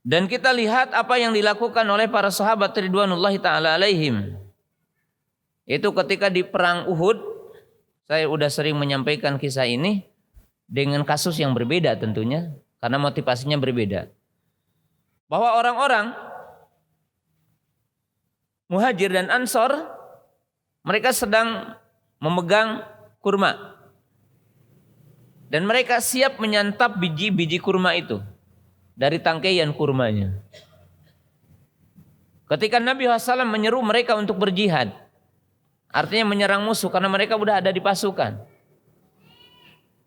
Dan kita lihat apa yang dilakukan oleh para sahabat ridwanullahi ta'ala alaihim. Itu ketika di perang Uhud, saya sudah sering menyampaikan kisah ini dengan kasus yang berbeda tentunya, karena motivasinya berbeda. Bahwa orang-orang Muhajir dan Ansor, mereka sedang memegang kurma. Dan mereka siap menyantap biji-biji kurma itu dari tangkaian kurmanya. Ketika Nabi SAW menyeru mereka untuk berjihad, artinya menyerang musuh karena mereka sudah ada di pasukan,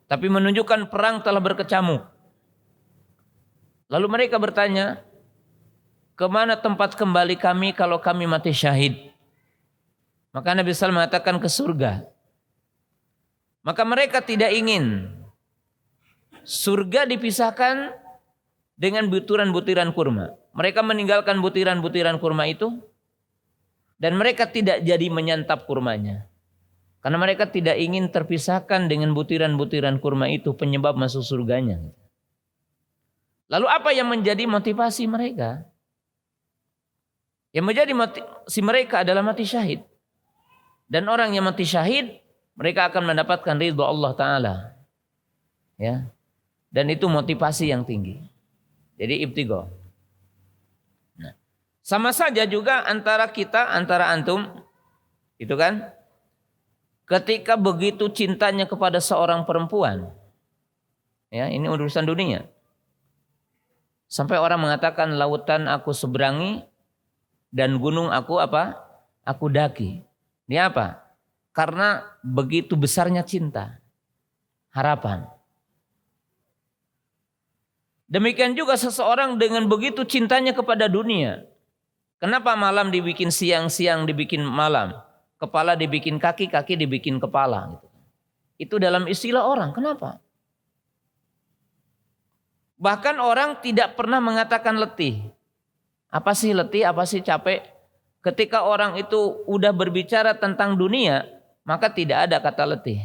tapi menunjukkan perang telah berkecamuk. Lalu mereka bertanya, kemana tempat kembali kami kalau kami mati syahid? Maka Nabi SAW mengatakan ke surga. Maka mereka tidak ingin surga dipisahkan dengan butiran-butiran kurma. mereka meninggalkan butiran-butiran kurma itu dan mereka tidak jadi menyantap kurmanya. Karena mereka tidak ingin terpisahkan dengan butiran-butiran kurma itu penyebab masuk surganya. Lalu apa yang menjadi motivasi mereka? Yang menjadi motivasi mereka adalah mati syahid. Dan orang yang mati syahid, mereka akan mendapatkan ridha Allah Ta'ala. Ya. Dan itu motivasi yang tinggi. Jadi ibtigha. Nah, sama saja juga antara kita, antara antum, itu kan, ketika begitu cintanya kepada seorang perempuan, ya ini urusan dunia. Sampai orang mengatakan lautan aku seberangi dan gunung aku apa? Aku daki. Ini apa? Karena begitu besarnya cinta, harapan. Demikian juga seseorang dengan begitu cintanya kepada dunia. Kenapa malam dibikin siang, siang dibikin malam? Kepala dibikin kaki, kaki dibikin kepala. Itu dalam istilah orang. Kenapa? Bahkan orang tidak pernah mengatakan letih. Apa sih letih, apa sih capek? Ketika orang itu udah berbicara tentang dunia, maka tidak ada kata letih.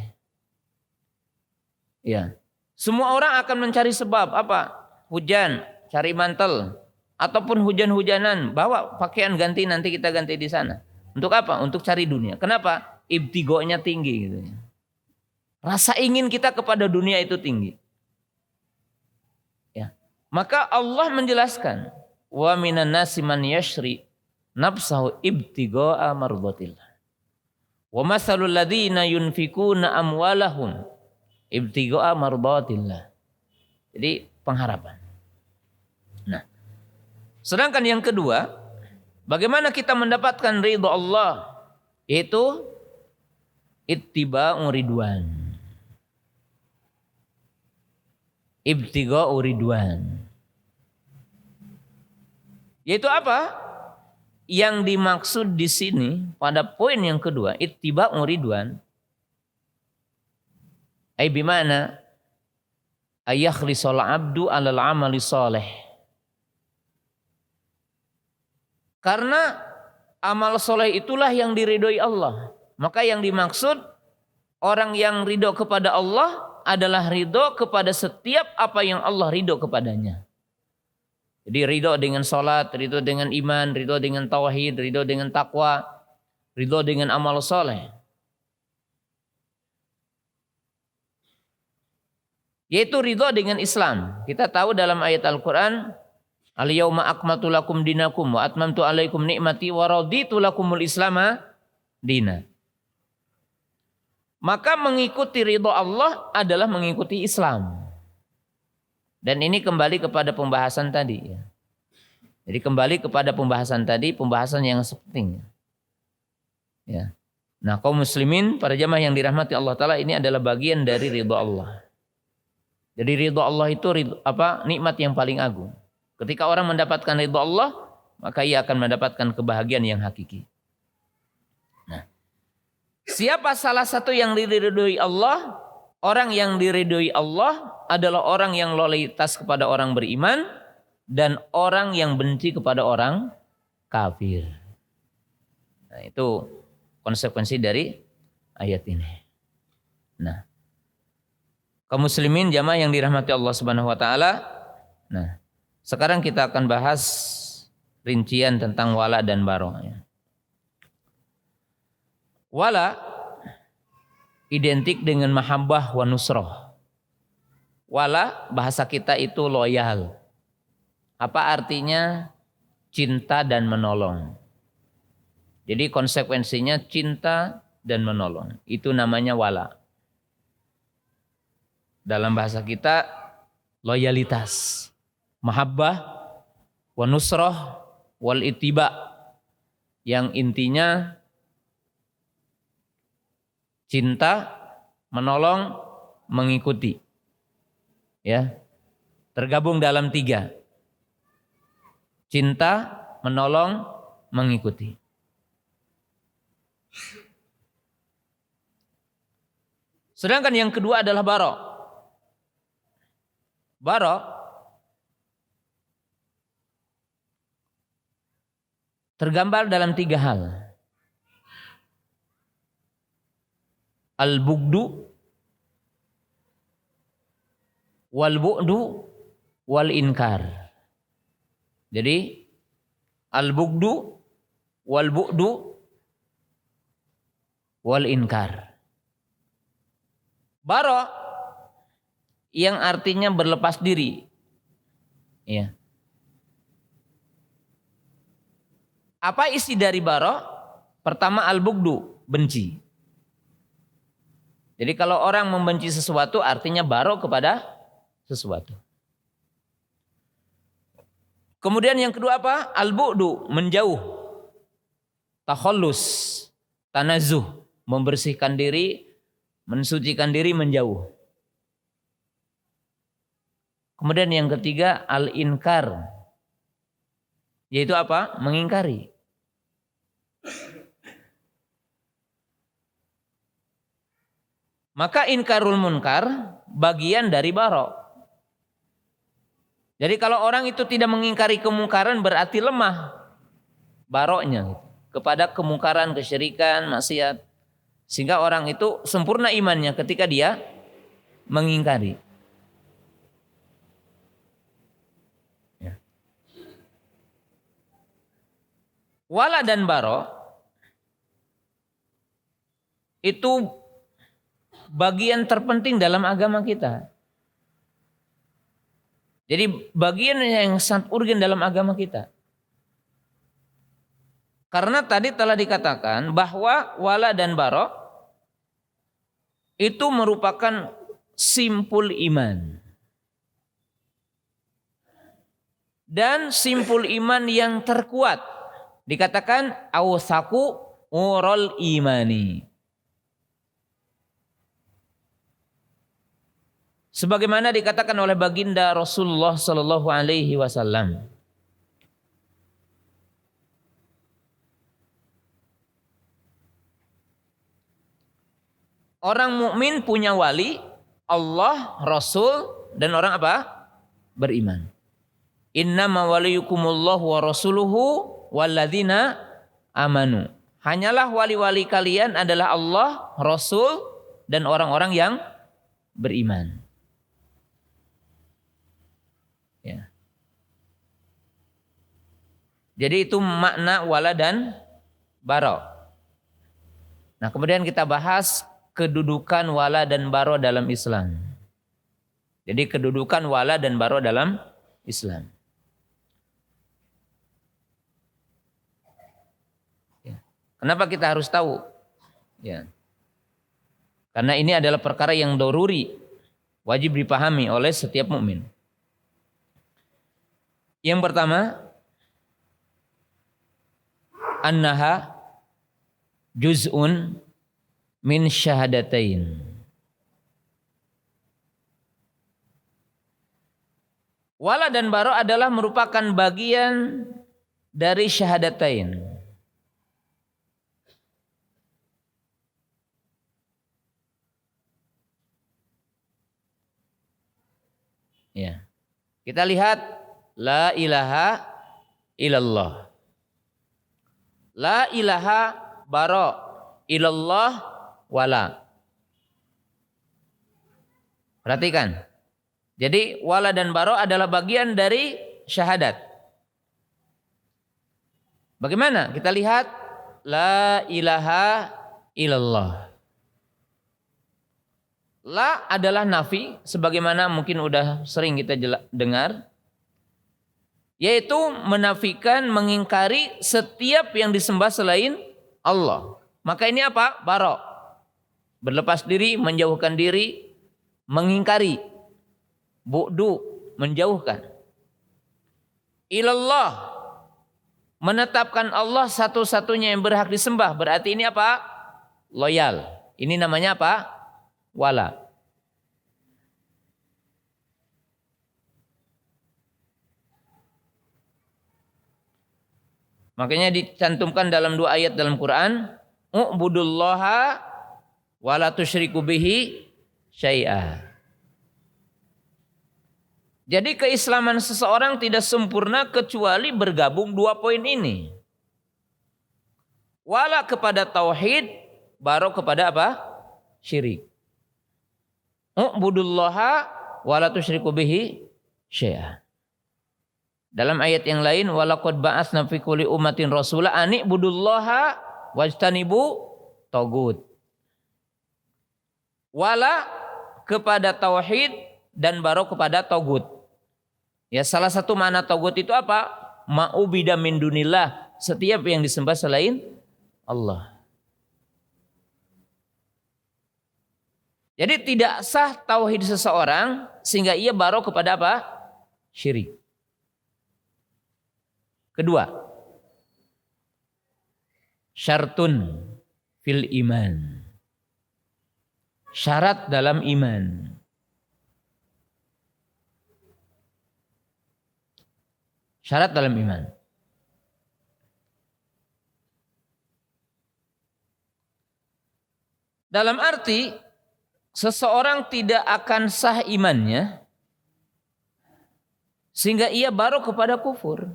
Ya. Semua orang akan mencari sebab apa? Hujan, cari mantel, ataupun hujan-hujanan, bawa pakaian ganti, nanti kita ganti di sana. Untuk apa? Untuk cari dunia. Kenapa? Ibtigonya tinggi gitu. Rasa ingin kita kepada dunia itu tinggi. Ya. Maka Allah menjelaskan, wa minan nasi man yashri nafsahu ibtigo'a mardatillah. Wa masalul ladzina yunfikuna amwalahum ibtigo'a mardatillah. Jadi pengharapan. Nah, sedangkan yang kedua, bagaimana kita mendapatkan ridha Allah? Yaitu ittiba'u ridwan. Ibtigha'u ridwan. Yaitu apa? Yang dimaksud di sini pada poin yang kedua, ittiba'u ridwan. Ai bimana ayakhlisal abdu alal amali saleh. Karena amal soleh itulah yang diridhoi Allah. Maka yang dimaksud orang yang ridho kepada Allah adalah ridho kepada setiap apa yang Allah ridho kepadanya. Jadi ridho dengan salat, ridho dengan iman, ridho dengan tauhid, ridho dengan takwa, ridho dengan amal soleh. Yaitu ridho dengan Islam. Kita tahu dalam ayat Al-Quran, al-yawma akmaltu lakum dinakum wa atmamtu alaikum ni'mati wa raditu lakumul islama dina. Maka mengikuti ridho Allah adalah mengikuti Islam. Dan ini kembali kepada pembahasan tadi. Ya. Jadi kembali kepada pembahasan tadi, pembahasan yang penting. Ya. Nah, kaum muslimin, para jamaah yang dirahmati Allah Ta'ala, ini adalah bagian dari ridho Allah. Jadi ridho Allah itu nikmat yang paling agung. Ketika orang mendapatkan ridho Allah, maka ia akan mendapatkan kebahagiaan yang hakiki. Nah, siapa salah satu yang diridhoi Allah? Orang yang diridhoi Allah adalah orang yang loyalitas kepada orang beriman dan orang yang benci kepada orang kafir. Nah, itu konsekuensi dari ayat ini. Nah, kaum muslimin jamaah yang dirahmati Allah Subhanahu wa taala. Nah, sekarang kita akan bahas rincian tentang wala dan bara. Wala identik dengan mahabbah wa nusrah. Wala bahasa kita itu loyal. Apa artinya? Cinta dan menolong. Jadi konsekuensinya cinta dan menolong. Itu namanya wala. Dalam bahasa kita loyalitas. Mahabbah wa nusrah wal ittiba. Yang intinya cinta, menolong, mengikuti. Ya. Tergabung dalam 3. Cinta, menolong, mengikuti. Sedangkan yang kedua adalah bara. Bara tergambar dalam 3 hal. Al-bugdu wal bu'du wal inkar. Jadi al-bugdu wal bu'du wal inkar. Bara yang artinya berlepas diri. Ya. Apa isi dari bara? Pertama al-bugdu, benci. Jadi kalau orang membenci sesuatu artinya bara kepada sesuatu. Kemudian yang kedua apa? Al-bu'du, menjauh. Takhallus, tanazuh, membersihkan diri, mensucikan diri, menjauh. Kemudian yang ketiga al-inkar, yaitu apa? Mengingkari. Maka inkarul munkar bagian dari bara. Jadi kalau orang itu tidak mengingkari kemungkaran berarti lemah baroknya kepada kemungkaran, kesyirikan, maksiat. Sehingga orang itu sempurna imannya ketika dia mengingkari. Ya. Wala dan bara itu bagian terpenting dalam agama kita. Jadi bagian yang sangat urgen dalam agama kita. Karena tadi telah dikatakan bahwa wala dan bara itu merupakan simpul iman. Dan simpul iman yang terkuat. Dikatakan awsaku urul imani. Sebagaimana dikatakan oleh baginda Rasulullah sallallahu alaihi wasallam. Orang mukmin punya wali, Allah, Rasul, dan orang apa? Beriman. Innama waliyukumullahu wa rasuluhu walladzina amanu. Hanyalah wali-wali kalian adalah Allah, Rasul, dan orang-orang yang beriman. Ya. Jadi itu makna wala dan bara. Nah, kemudian kita bahas kedudukan wala dan bara dalam Islam. Jadi kedudukan wala dan bara dalam Islam. Ya. Kenapa kita harus tahu? Ya. Karena ini adalah perkara yang daruri, wajib dipahami oleh setiap mukmin. Yang pertama, annaha juz'un min syahadatain. Wala dan bara adalah merupakan bagian dari syahadatain. Ya. Kita lihat la ilaha illallah. La ilaha bara illallah wala. Perhatikan. Jadi wala dan bara adalah bagian dari syahadat. Bagaimana? Kita lihat la ilaha illallah. La adalah nafi, sebagaimana mungkin udah sering kita dengar, yaitu menafikan, mengingkari setiap yang disembah selain Allah. Maka ini apa? Bara. Berlepas diri, menjauhkan diri, mengingkari. Bu'du, menjauhkan. Ilallah, menetapkan Allah satu-satunya yang berhak disembah. Berarti ini apa? Loyal. Ini namanya apa? Wala. Makanya dicantumkan dalam 2 ayat dalam Quran, u'budullaha wa la tusyriku bihi syai'a. Jadi keislaman seseorang tidak sempurna kecuali bergabung 2 poin ini. Wala kepada tauhid, baro kepada apa? Syirik. U'budullaha wala tusyriku bihi syai'a. Dalam ayat yang lain, walaqad ba'atsna fi kulli ummatin rasula an ibudullaha wajtanibu tagut. Wala kepada tauhid dan baro kepada tagut. Ya, salah satu makna tagut itu apa? Ma'ubida min dunillah, setiap yang disembah selain Allah. Jadi tidak sah tauhid seseorang sehingga ia baro kepada apa? Syirik. Kedua, syartun fil iman. Syarat dalam iman. Syarat dalam iman. Dalam arti seseorang tidak akan sah imannya sehingga ia baru kepada kufur.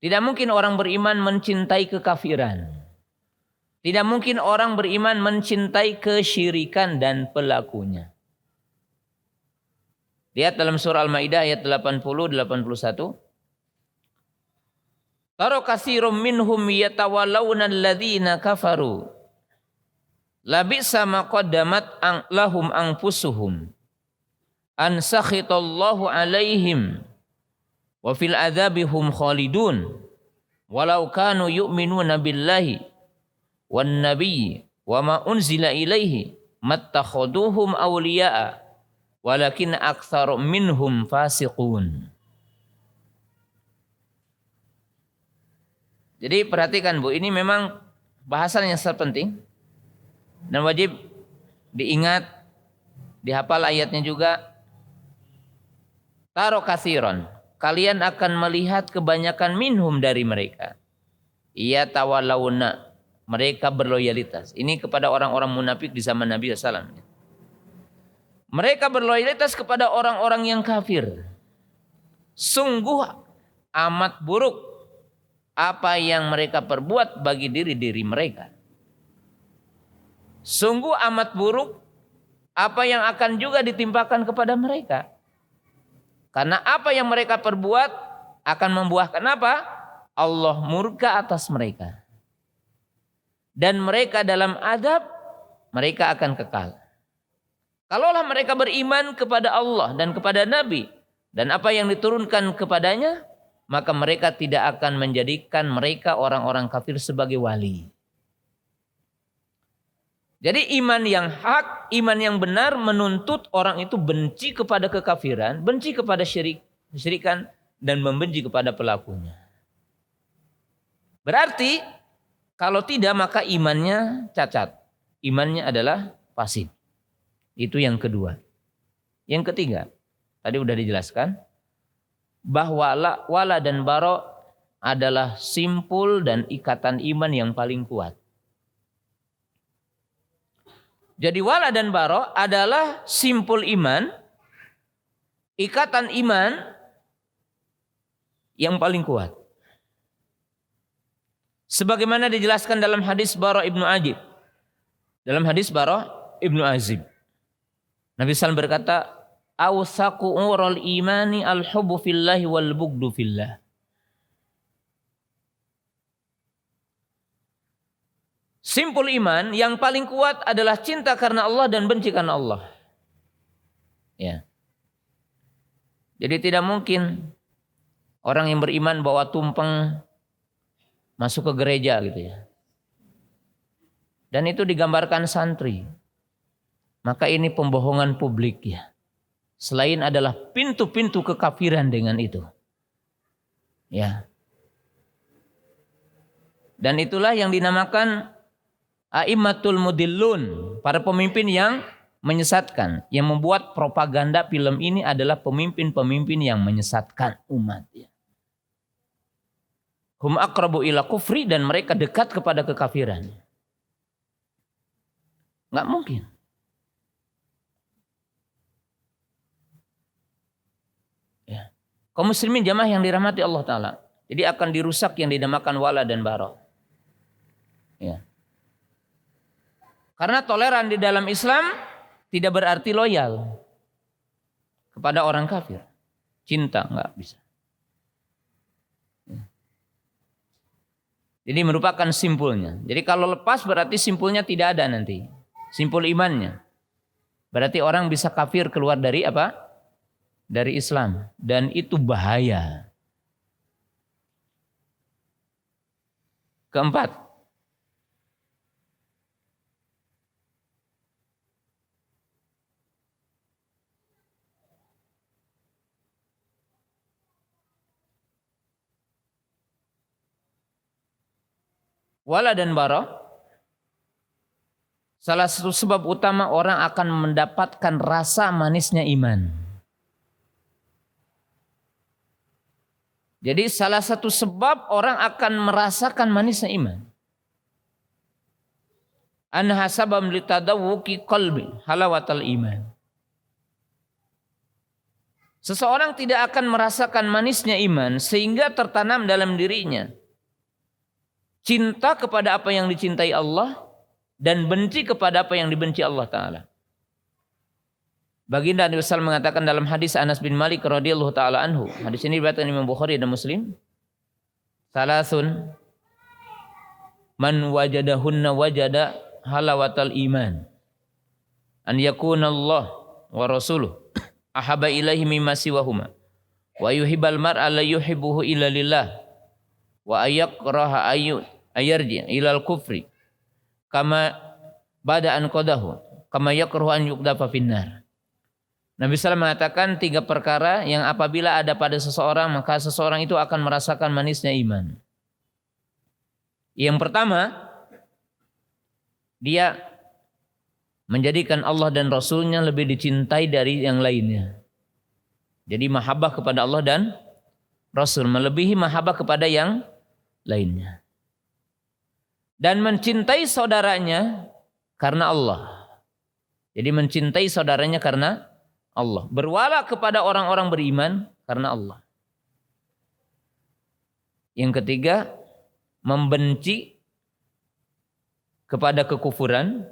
Tidak mungkin orang beriman mencintai kekafiran. Tidak mungkin orang beriman mencintai kesyirikan dan pelakunya. Lihat dalam surah Al-Maidah ayat 80-81. Tara katsirum minhum yatawallawna alladhina kafaru. Labisa ma qaddamat lahum anfusuhum. An sakhitallahu alaihim. Wa fil adzabi hum khalidun. Walau kanu yu'minuna billahi wan nabiyyi wa ma unzila ilaihi mattakhaduhum awliya'a walakin aktsar minhum fasiqun. Jadi perhatikan Bu, ini memang bahasan yang sangat penting dan wajib diingat, dihafal ayatnya juga. Taro kasiron, kalian akan melihat kebanyakan minhum dari mereka. Ia tawallawna, mereka berloyalitas. Ini kepada orang-orang munafik di zaman Nabi SAW. Mereka berloyalitas kepada orang-orang yang kafir. Sungguh amat buruk apa yang mereka perbuat bagi diri-diri mereka. Sungguh amat buruk apa yang akan juga ditimpakan kepada mereka. Karena apa yang mereka perbuat akan membuahkan apa? Allah murka atas mereka. Dan mereka dalam adab, mereka akan kekal. Kalaulah mereka beriman kepada Allah dan kepada Nabi dan apa yang diturunkan kepadanya, maka mereka tidak akan menjadikan mereka orang-orang kafir sebagai wali. Jadi iman yang hak, iman yang benar menuntut orang itu benci kepada kekafiran, benci kepada syirikan, dan membenci kepada pelakunya. Berarti kalau tidak maka imannya cacat. Imannya adalah pasif. Itu yang kedua. Yang ketiga, tadi sudah dijelaskan bahwa wala dan bara adalah simpul dan ikatan iman yang paling kuat. Jadi wala dan bara adalah simpul iman, ikatan iman yang paling kuat. Sebagaimana dijelaskan dalam hadis Bara Ibnu Azib. Dalam hadis Bara Ibnu Azib, Nabi SAW berkata, "Awsaqu ural imani al-hubbu fillahi wal bughdu fillah." Simpul iman yang paling kuat adalah cinta karena Allah dan benci karena Allah. Ya. Jadi tidak mungkin orang yang beriman bawa tumpeng masuk ke gereja gitu ya. Dan itu digambarkan santri. Maka ini pembohongan publik ya. Selain adalah pintu-pintu kekafiran dengan itu. Ya. Dan itulah yang dinamakan a'immatul mudillun, para pemimpin yang menyesatkan. Yang membuat propaganda film ini adalah pemimpin-pemimpin yang menyesatkan umat ya. Hum aqrabu ila kufri, dan mereka dekat kepada kekafiran. Enggak mungkin. Ya. Kaum muslimin jamaah yang dirahmati Allah Ta'ala. Jadi akan dirusak yang dinamakan wala dan bara. Ya. Karena toleran di dalam Islam tidak berarti loyal kepada orang kafir. Cinta enggak bisa. Jadi merupakan simpulnya. Jadi kalau lepas berarti simpulnya tidak ada nanti. Simpul imannya. Berarti orang bisa kafir keluar dari apa? Dari Islam. Dan itu bahaya. Keempat. Wala dan bara. Salah satu sebab utama orang akan mendapatkan rasa manisnya iman. Jadi salah satu sebab orang akan merasakan manisnya iman. An hasabam litadawuki qalbi halawatal iman. Seseorang tidak akan merasakan manisnya iman sehingga tertanam dalam dirinya cinta kepada apa yang dicintai Allah dan benci kepada apa yang dibenci Allah Ta'ala. Baginda Nabi SAW mengatakan dalam hadis Anas bin Malik radhiyallahu ta'ala anhu. Hadis ini diriwayatkan Imam Bukhari dan Muslim. Salasun man wajadahunna wajada halawatal iman. An yakuna Allah wa rasuluh ahaba ilaihi mimma siwahuma. Wa yuhibbal mar'a la yuhibbuhu illa lillah. Wa ayakraha ayarji ilal kufri. Kama bada'an qadahu. Kama yakrahu an yuqdafa finnar. Nabi SAW mengatakan 3 perkara yang apabila ada pada seseorang maka seseorang itu akan merasakan manisnya iman. Yang pertama, dia menjadikan Allah dan Rasulnya lebih dicintai dari yang lainnya. Jadi mahabbah kepada Allah dan Rasul melebihi mahabbah kepada yang lainnya. Dan mencintai saudaranya karena Allah. Jadi mencintai saudaranya karena Allah. Berwala kepada orang-orang beriman karena Allah. Yang ketiga, membenci kepada kekufuran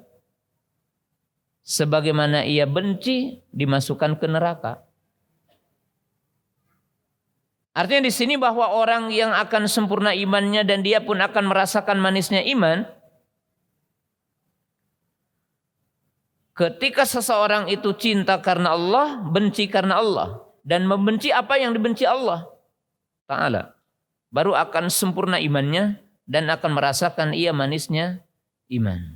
sebagaimana ia benci dimasukkan ke neraka. Artinya di sini bahwa orang yang akan sempurna imannya dan dia pun akan merasakan manisnya iman ketika seseorang itu cinta karena Allah, benci karena Allah dan membenci apa yang dibenci Allah Ta'ala, baru akan sempurna imannya dan akan merasakan ia manisnya iman.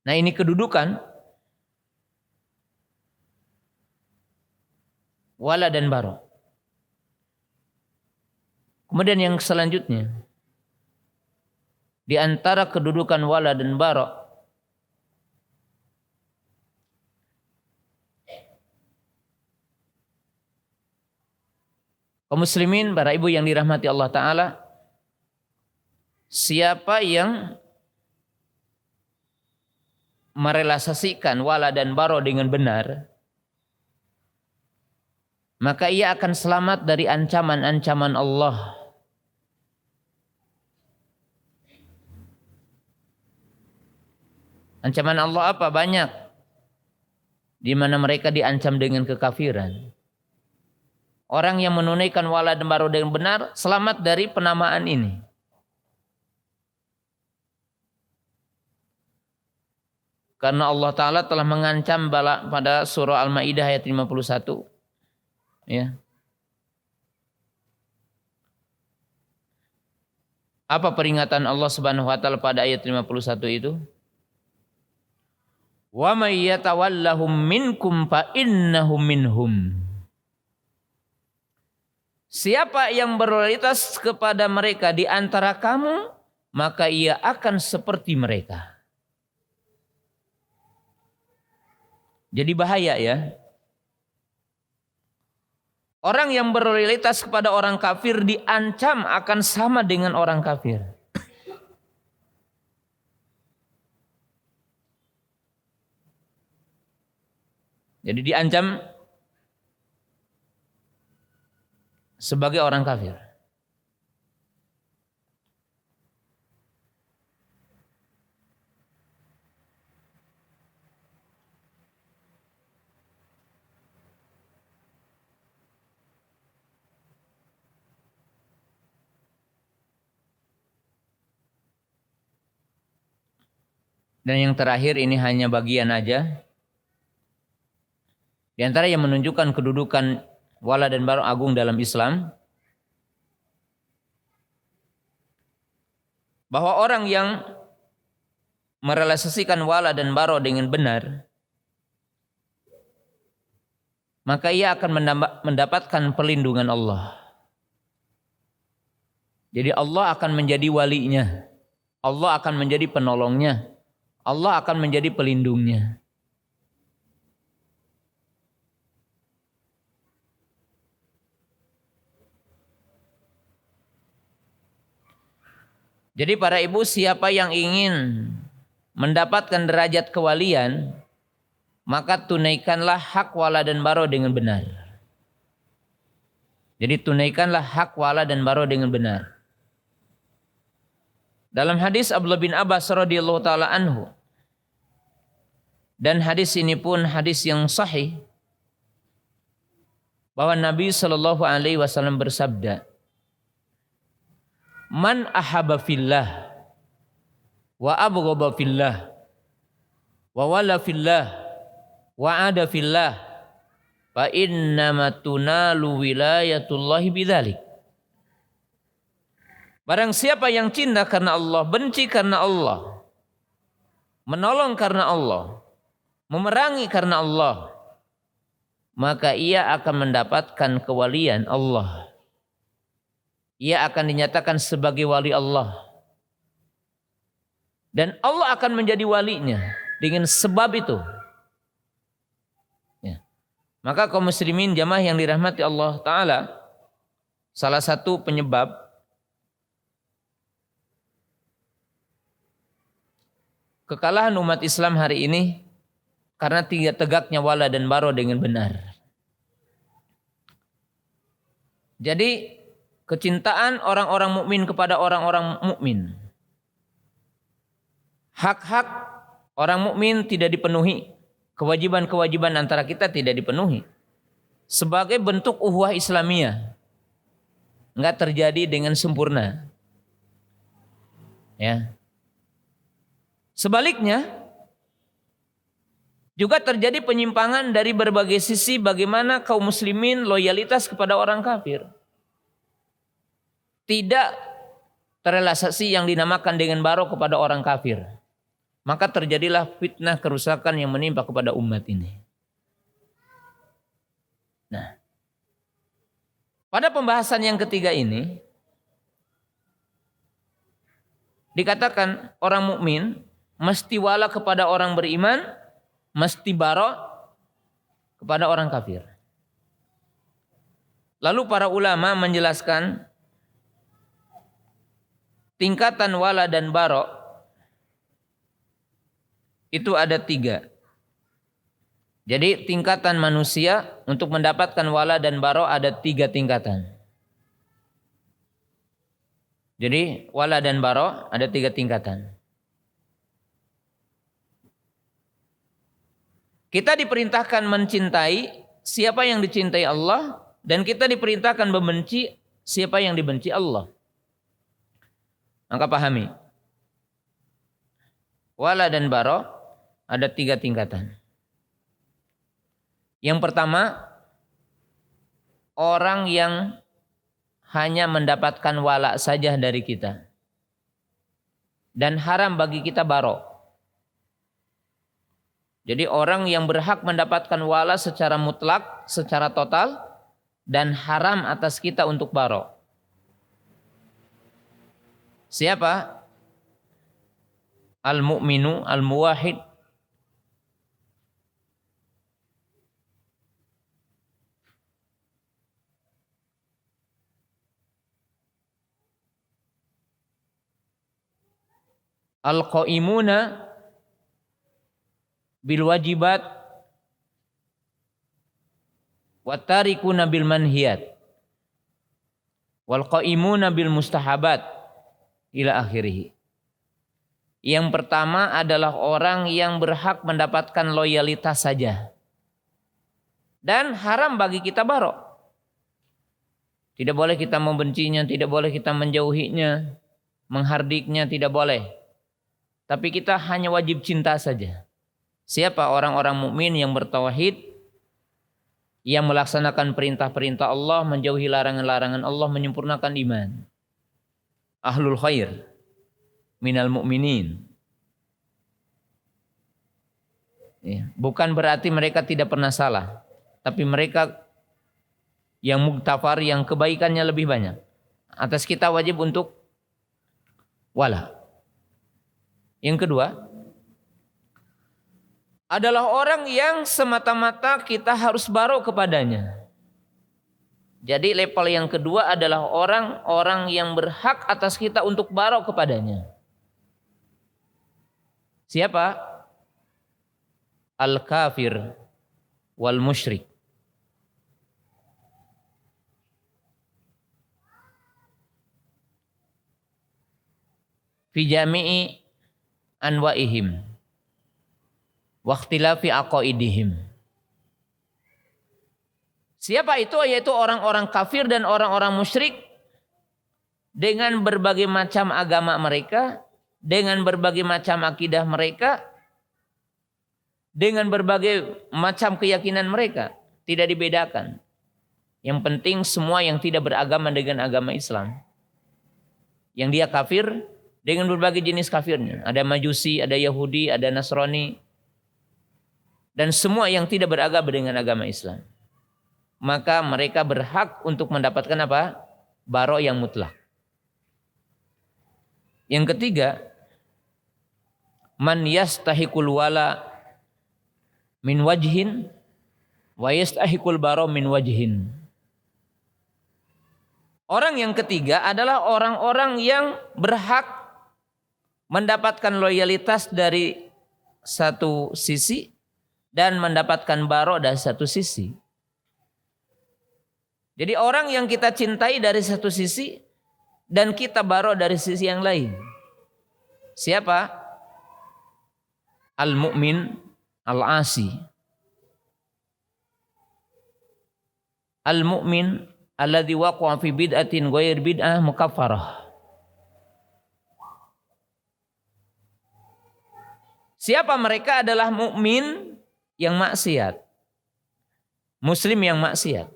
Nah, ini kedudukan wala dan bara. Kemudian yang selanjutnya, di antara kedudukan wala dan bara, kaum muslimin, para ibu yang dirahmati Allah Ta'ala, siapa yang merealisasikan wala dan bara dengan benar, maka ia akan selamat dari ancaman-ancaman Allah. Ancaman Allah apa? Banyak. Di mana mereka diancam dengan kekafiran. Orang yang menunaikan wala dan bara dengan benar selamat dari penamaan ini. Karena Allah Ta'ala telah mengancam pada surah Al-Ma'idah ayat 51. Ya. Apa peringatan Allah Subhanahu wa taala pada ayat 51 itu? Wa may yatawallahum minkum fa innahum minhum. Siapa yang berloyalitas kepada mereka di antara kamu, maka ia akan seperti mereka. Jadi bahaya ya. Orang yang berloyalitas kepada orang kafir diancam akan sama dengan orang kafir. Jadi diancam sebagai orang kafir. Dan yang terakhir ini hanya bagian aja. Di antara yang menunjukkan kedudukan wala dan bara agung dalam Islam, bahwa orang yang merealisasikan wala dan bara dengan benar, maka ia akan mendapatkan perlindungan Allah. Jadi Allah akan menjadi walinya, Allah akan menjadi penolongnya, Allah akan menjadi pelindungnya. Jadi para ibu, siapa yang ingin mendapatkan derajat kewalian, maka tunaikanlah hak wala dan bara dengan benar. Jadi tunaikanlah hak wala dan bara dengan benar. Dalam hadis Abdullah bin Abbas radhiyallahu taala anhu, dan hadis ini pun hadis yang sahih, bahwa Nabi sallallahu alaihi wasallam bersabda, "Man ahabba fillah wa abghadha fillah wa wala fillah wa ada fillah fa innama tunalu wilayatullahi bidzalik." Barang siapa yang cinta karena Allah, benci karena Allah, menolong karena Allah, memerangi karena Allah, maka ia akan mendapatkan kewalian Allah. Ia akan dinyatakan sebagai wali Allah. Dan Allah akan menjadi walinya dengan sebab itu. Ya. Maka kaum muslimin jamaah yang dirahmati Allah Ta'ala, salah satu penyebab kekalahan umat Islam hari ini karena tidak tegaknya wala dan bara dengan benar. Jadi kecintaan orang-orang mukmin kepada orang-orang mukmin, hak-hak orang mukmin tidak dipenuhi, kewajiban-kewajiban antara kita tidak dipenuhi. Sebagai bentuk ukhuwah Islamiyah, enggak terjadi dengan sempurna. Ya. Sebaliknya, juga terjadi penyimpangan dari berbagai sisi bagaimana kaum muslimin loyalitas kepada orang kafir. Tidak terrealisasi yang dinamakan dengan bara kepada orang kafir. Maka terjadilah fitnah kerusakan yang menimpa kepada umat ini. Nah, pada pembahasan yang ketiga ini dikatakan orang mukmin mesti wala kepada orang beriman, mesti bara kepada orang kafir. Lalu para ulama menjelaskan tingkatan wala dan bara itu ada 3. Jadi tingkatan manusia untuk mendapatkan wala dan bara ada 3 tingkatan. Jadi wala dan bara ada 3 tingkatan. Kita diperintahkan mencintai siapa yang dicintai Allah, dan kita diperintahkan membenci siapa yang dibenci Allah. Maka pahami, wala dan bara ada 3 tingkatan. Yang pertama, orang yang hanya mendapatkan wala saja dari kita, dan haram bagi kita bara. Jadi orang yang berhak mendapatkan wala secara mutlak, secara total, dan haram atas kita untuk bara. Siapa? Al-mu'minu al-muwahhid, al-qaimuna bil wajibat wa tarikuna bil manhiyat wal qaimuna bil mustahabat ila akhirih. Yang pertama adalah orang yang berhak mendapatkan loyalitas saja, dan haram bagi kita bara. Tidak boleh kita membencinya, tidak boleh kita menjauhinya, menghardiknya, tidak boleh. tapi kita hanya wajib cinta saja. Siapa orang-orang mukmin yang bertauhid, yang melaksanakan perintah-perintah Allah, menjauhi larangan-larangan Allah, menyempurnakan iman. Ahlul khair minal mu'minin. Ya, bukan berarti mereka tidak pernah salah, tapi mereka yang muktafar, yang kebaikannya lebih banyak. Atas kita wajib untuk wala. Yang kedua adalah orang yang semata-mata kita harus baro kepadanya. Jadi level yang kedua adalah orang-orang yang berhak atas kita untuk baro kepadanya. Siapa? Al-kafir wal musyrik. Fi jami'i anwa'ihim wa ikhtilafi aqaidihim. Siapa itu? Yaitu orang-orang kafir dan orang-orang musyrik dengan berbagai macam agama mereka, dengan berbagai macam akidah mereka, dengan berbagai macam keyakinan mereka, tidak dibedakan. Yang penting semua yang tidak beragama dengan agama Islam. Yang dia kafir dengan berbagai jenis kafirnya. Ada Majusi, ada Yahudi, ada Nasrani, dan semua yang tidak beragama dengan agama Islam. Maka mereka berhak untuk mendapatkan apa? Baro yang mutlak. Yang ketiga, man yastahiqul wala min wajhin wa yastahiqul baro min wajhin. Orang yang ketiga adalah orang-orang yang berhak mendapatkan loyalitas dari satu sisi dan mendapatkan baro dari satu sisi. Jadi orang yang kita cintai dari satu sisi dan kita baro dari sisi yang lain. Siapa? Al-mu'min al-asi. Al-mu'min alladzi waqa'a fi bid'atin ghair bid'ah mukaffarah. Siapa mereka? Adalah mukmin yang maksiat. Muslim yang maksiat.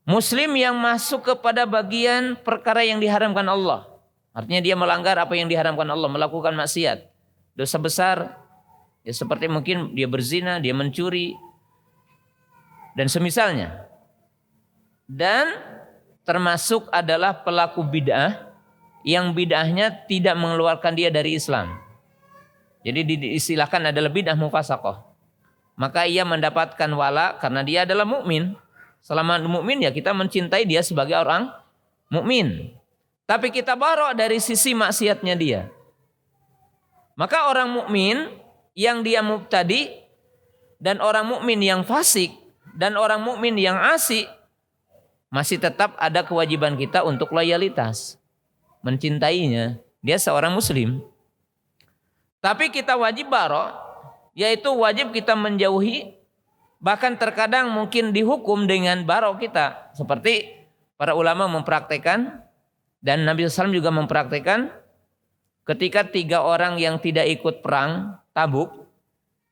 Muslim yang masuk kepada bagian perkara yang diharamkan Allah. Artinya dia melanggar apa yang diharamkan Allah, melakukan maksiat. Dosa besar, ya seperti mungkin dia berzina, dia mencuri, dan semisalnya. Dan termasuk adalah pelaku bid'ah, yang bid'ahnya tidak mengeluarkan dia dari Islam. Jadi diistilahkan adalah bid'ah mufasaqah. Maka ia mendapatkan wala karena dia adalah mukmin. Selama mukmin ya kita mencintai dia sebagai orang mukmin. Tapi kita baro dari sisi maksiatnya dia. Maka orang mukmin yang dia mubtadi dan orang mukmin yang fasik dan orang mukmin yang asik masih tetap ada kewajiban kita untuk loyalitas, mencintainya. Dia seorang muslim. Tapi kita wajib baro, yaitu wajib kita menjauhi, bahkan terkadang mungkin dihukum dengan baro kita. Seperti para ulama mempraktekkan dan Nabi SAW juga mempraktekkan ketika 3 orang yang tidak ikut perang Tabuk,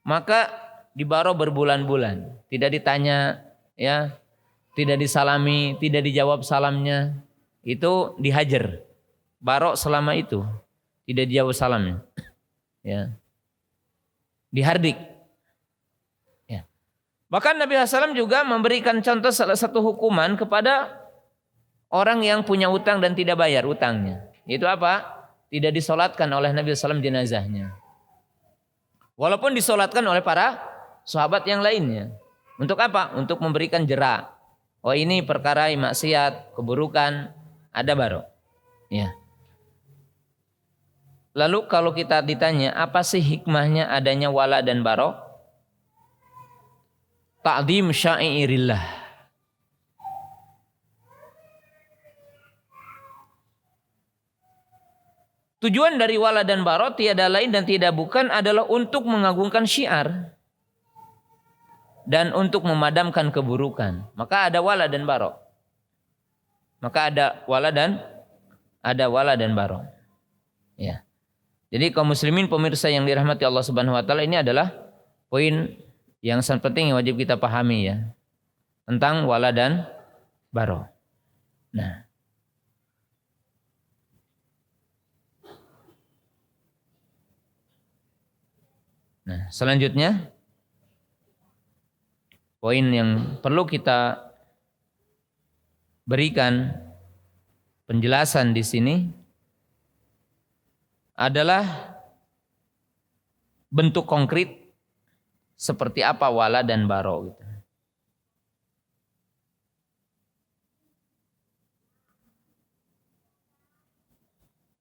maka dibaro berbulan-bulan. Tidak ditanya, ya, tidak disalami, tidak dijawab salamnya. Itu dihajar. Baro selama itu. Tidak dijawab salamnya. Ya. Dihardik. Ya. Bahkan Nabi SAW juga memberikan contoh salah satu hukuman kepada orang yang punya utang dan tidak bayar utangnya. Itu apa? Tidak disolatkan oleh Nabi SAW jenazahnya. Walaupun disolatkan oleh para sahabat yang lainnya. Untuk apa? Untuk memberikan jerak. Oh ini perkara maksiat, keburukan, ada baro. Ya. Lalu kalau kita ditanya apa sih hikmahnya adanya wala dan baro? Ta'zim syairillah. Tujuan dari wala dan baro tiada lain dan tidak bukan adalah untuk mengagungkan syiar dan untuk memadamkan keburukan. Maka ada wala dan baro. Maka ada wala dan baro. Ya. Jadi kaum muslimin pemirsa yang dirahmati Allah Subhanahu wa taala, ini adalah poin yang sangat penting yang wajib kita pahami ya. Tentang wala dan baro. Nah, selanjutnya poin yang perlu kita berikan penjelasan di sini adalah bentuk konkret seperti apa wala dan baro gitu.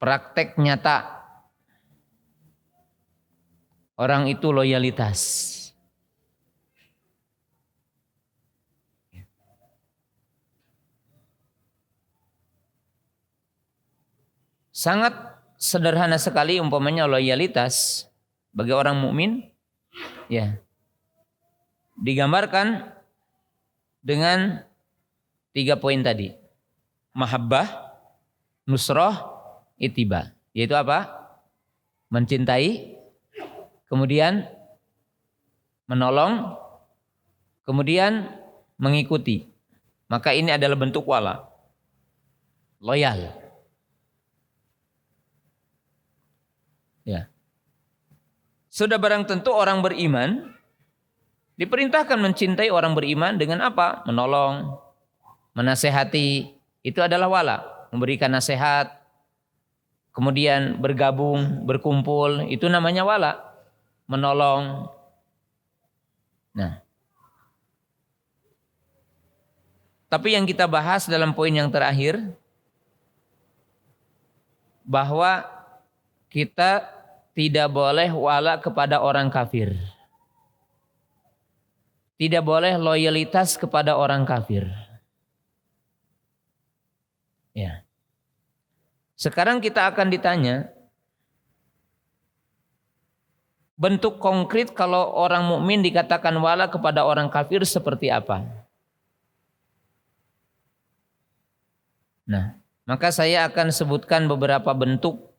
Praktek nyata orang itu loyalitas. Sangat sederhana sekali umpamanya loyalitas bagi orang mukmin ya. Digambarkan dengan 3 poin tadi. Mahabbah, nusrah, ittiba. Yaitu apa? Mencintai, kemudian menolong, kemudian mengikuti. Maka ini adalah bentuk wala. Loyal. Ya. Sudah barang tentu orang beriman diperintahkan mencintai orang beriman dengan apa? Menolong, menasehati. Itu adalah wala. Memberikan nasihat, kemudian bergabung, berkumpul. Itu namanya wala. Menolong. Nah. Tapi yang kita bahas dalam poin yang terakhir, bahwa kita tidak boleh wala kepada orang kafir. Tidak boleh loyalitas kepada orang kafir. Ya. Sekarang kita akan ditanya, bentuk konkret kalau orang mukmin dikatakan wala kepada orang kafir seperti apa? Nah, maka saya akan sebutkan beberapa bentuk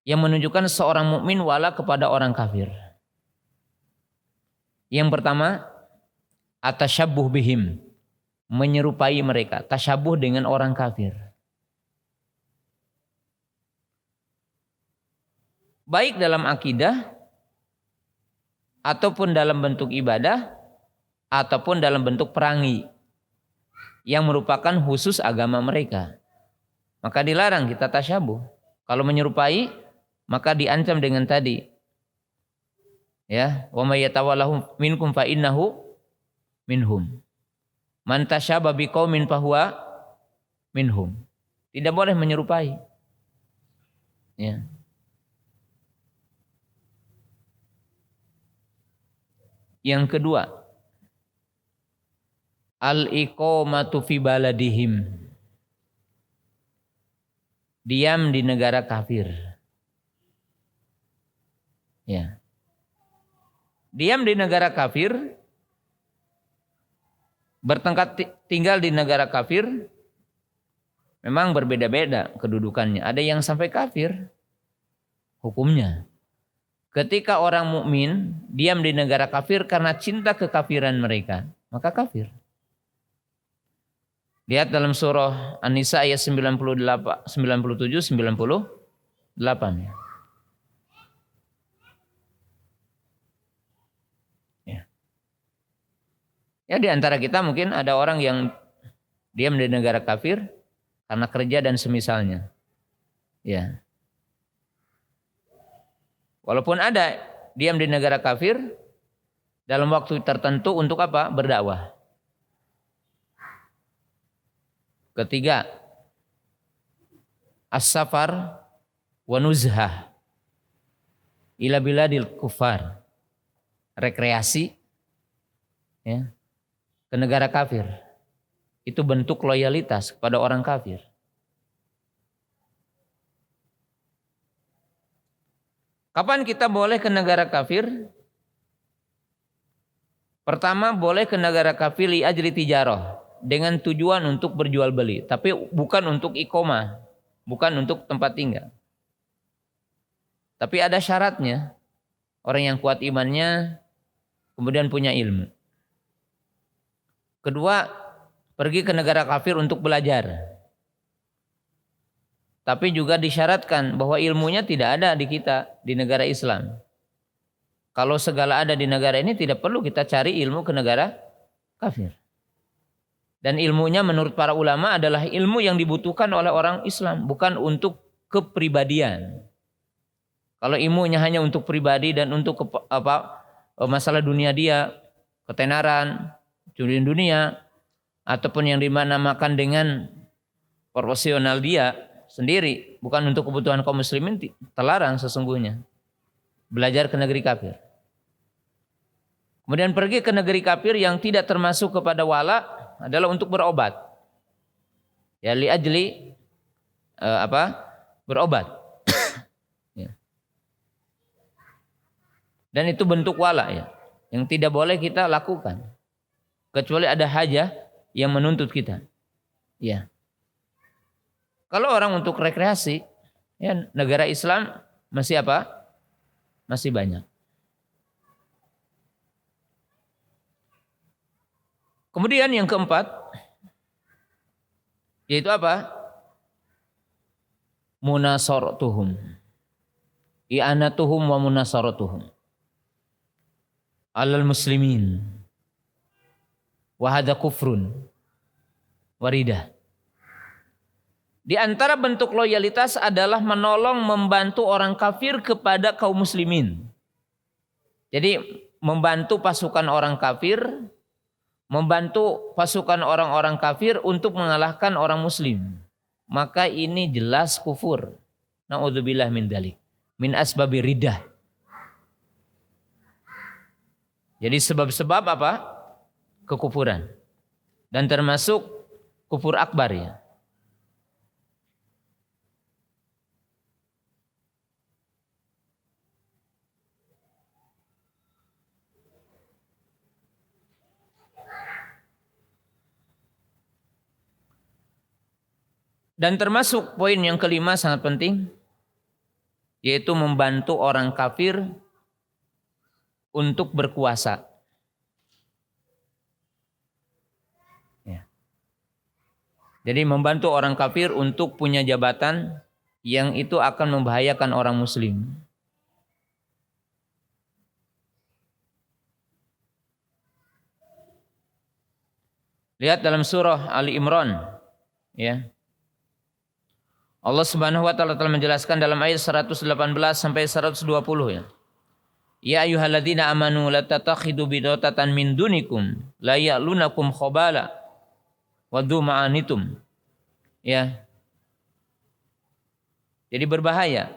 yang menunjukkan seorang mukmin wala kepada orang kafir. Yang pertama, atasyabbuh bihim, menyerupai mereka, tasyabuh dengan orang kafir. Baik dalam akidah, ataupun dalam bentuk ibadah, ataupun dalam bentuk perangi, yang merupakan khusus agama mereka. Maka dilarang kita tasyabuh. Kalau menyerupai, maka diancam dengan tadi. Ya, wa may yatawallahu minkum fa innahu minhum. Man tasyaba biqaumin fahuwa minhum. Tidak boleh menyerupai. Ya. Yang kedua, al-iqamatu fi baladihim. Diam di negara kafir. Ya. Diam di negara kafir, tinggal di negara kafir, memang berbeda-beda kedudukannya. Ada yang sampai kafir hukumnya. Ketika orang mukmin diam di negara kafir karena cinta kekafiran mereka, maka kafir. Lihat dalam surah An-Nisa ayat 97, 98. Ya, di antara kita mungkin ada orang yang diam di negara kafir karena kerja dan semisalnya. Ya. Walaupun ada diam di negara kafir dalam waktu tertentu untuk apa? Berdakwah. Ketiga, as-safar wa nuzhah ila biladil kufar. Rekreasi ya, ke negara kafir. Itu bentuk loyalitas kepada orang kafir. Kapan kita boleh ke negara kafir? Pertama, boleh ke negara kafir li ajli tijarah, dengan tujuan untuk berjual beli, tapi bukan untuk iqamah, bukan untuk tempat tinggal. Tapi ada syaratnya. Orang yang kuat imannya kemudian punya ilmu. Kedua, pergi ke negara kafir untuk belajar. Tapi juga disyaratkan bahwa ilmunya tidak ada di kita, di negara Islam. Kalau segala ada di negara ini tidak perlu kita cari ilmu ke negara kafir. Dan ilmunya menurut para ulama adalah ilmu yang dibutuhkan oleh orang Islam, bukan untuk kepribadian. Kalau ilmunya hanya untuk pribadi dan untuk masalah dunia dia, ketenaran, curi dunia, ataupun yang dinamakan dengan profesional dia sendiri, bukan untuk kebutuhan kaum muslimin, terlarang sesungguhnya belajar ke negeri kafir. Kemudian pergi ke negeri kafir yang tidak termasuk kepada wala adalah untuk berobat. Ya li ajli berobat. Ya. Dan itu bentuk wala ya, yang tidak boleh kita lakukan kecuali ada hajah yang menuntut kita. Ya. Kalau orang untuk rekreasi, ya negara Islam masih apa? Masih banyak. Kemudian yang keempat, yaitu apa? Munasaratuhum. I'anatuhum wa munasaratuhum alal muslimin. Wa hadza kufrun waridah. Di antara bentuk loyalitas adalah menolong, membantu orang kafir kepada kaum muslimin. Jadi membantu pasukan orang kafir, membantu pasukan orang-orang kafir untuk mengalahkan orang muslim. Maka ini jelas kufur. Na'udzubillah min dzalik. Min asbabi riddah. Jadi sebab-sebab apa? Kekufuran. Dan termasuk kufur akbar ya. Dan termasuk poin yang kelima sangat penting, yaitu membantu orang kafir untuk berkuasa. Ya. Jadi membantu orang kafir untuk punya jabatan yang itu akan membahayakan orang muslim. Lihat dalam surah Ali Imran, ya. Allah Subhanahu wa taala telah menjelaskan dalam ayat 118 sampai 120 ya. Ya ayyuhalladzina amanu la tatakhidu bidotatan min dunikum la ya'lunakum khabala waddu ma'anitum. Ya. Jadi berbahaya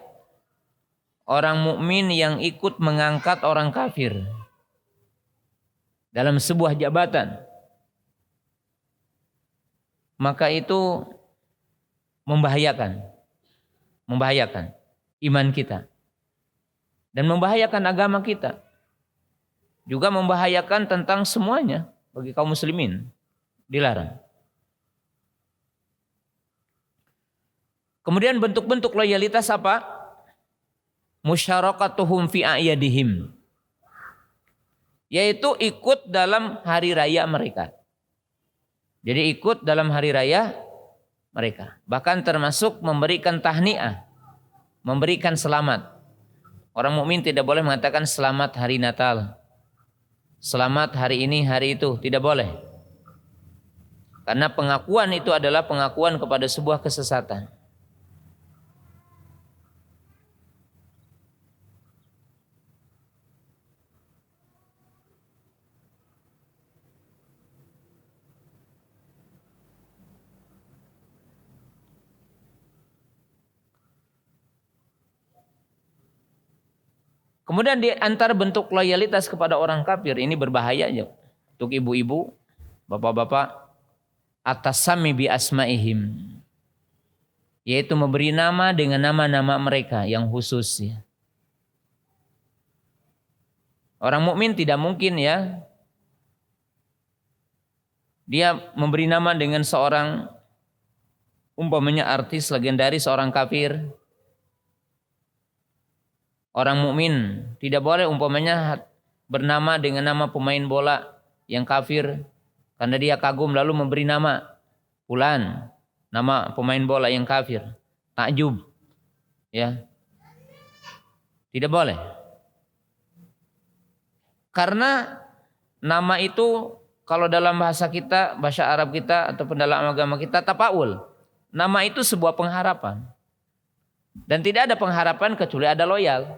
orang mukmin yang ikut mengangkat orang kafir dalam sebuah jabatan. Maka itu membahayakan iman kita dan membahayakan agama kita, juga membahayakan tentang semuanya bagi kaum muslimin, dilarang. Kemudian bentuk-bentuk loyalitas apa? Musyarakatuhum fi a'yadihim, yaitu ikut dalam hari raya mereka. Jadi ikut dalam hari raya mereka. Bahkan termasuk memberikan tahniah, memberikan selamat. Orang mukmin tidak boleh mengatakan selamat hari Natal, selamat hari ini, hari itu, tidak boleh. Karena pengakuan itu adalah pengakuan kepada sebuah kesesatan. Kemudian di antara bentuk loyalitas kepada orang kafir ini berbahaya ya untuk ibu-ibu, bapak-bapak, atasami bi asmaihim, yaitu memberi nama dengan nama-nama mereka yang khusus ya. Orang mukmin tidak mungkin ya dia memberi nama dengan seorang umpamanya artis legendaris orang kafir. orang mukmin tidak boleh umpamanya bernama dengan nama pemain bola yang kafir karena dia kagum lalu memberi nama fulan, nama pemain bola yang kafir, takjub. Ya. Tidak boleh. Karena nama itu kalau dalam bahasa kita, bahasa Arab kita ataupun dalam agama kita tapaul. Nama itu sebuah pengharapan. Dan tidak ada pengharapan kecuali ada loyal.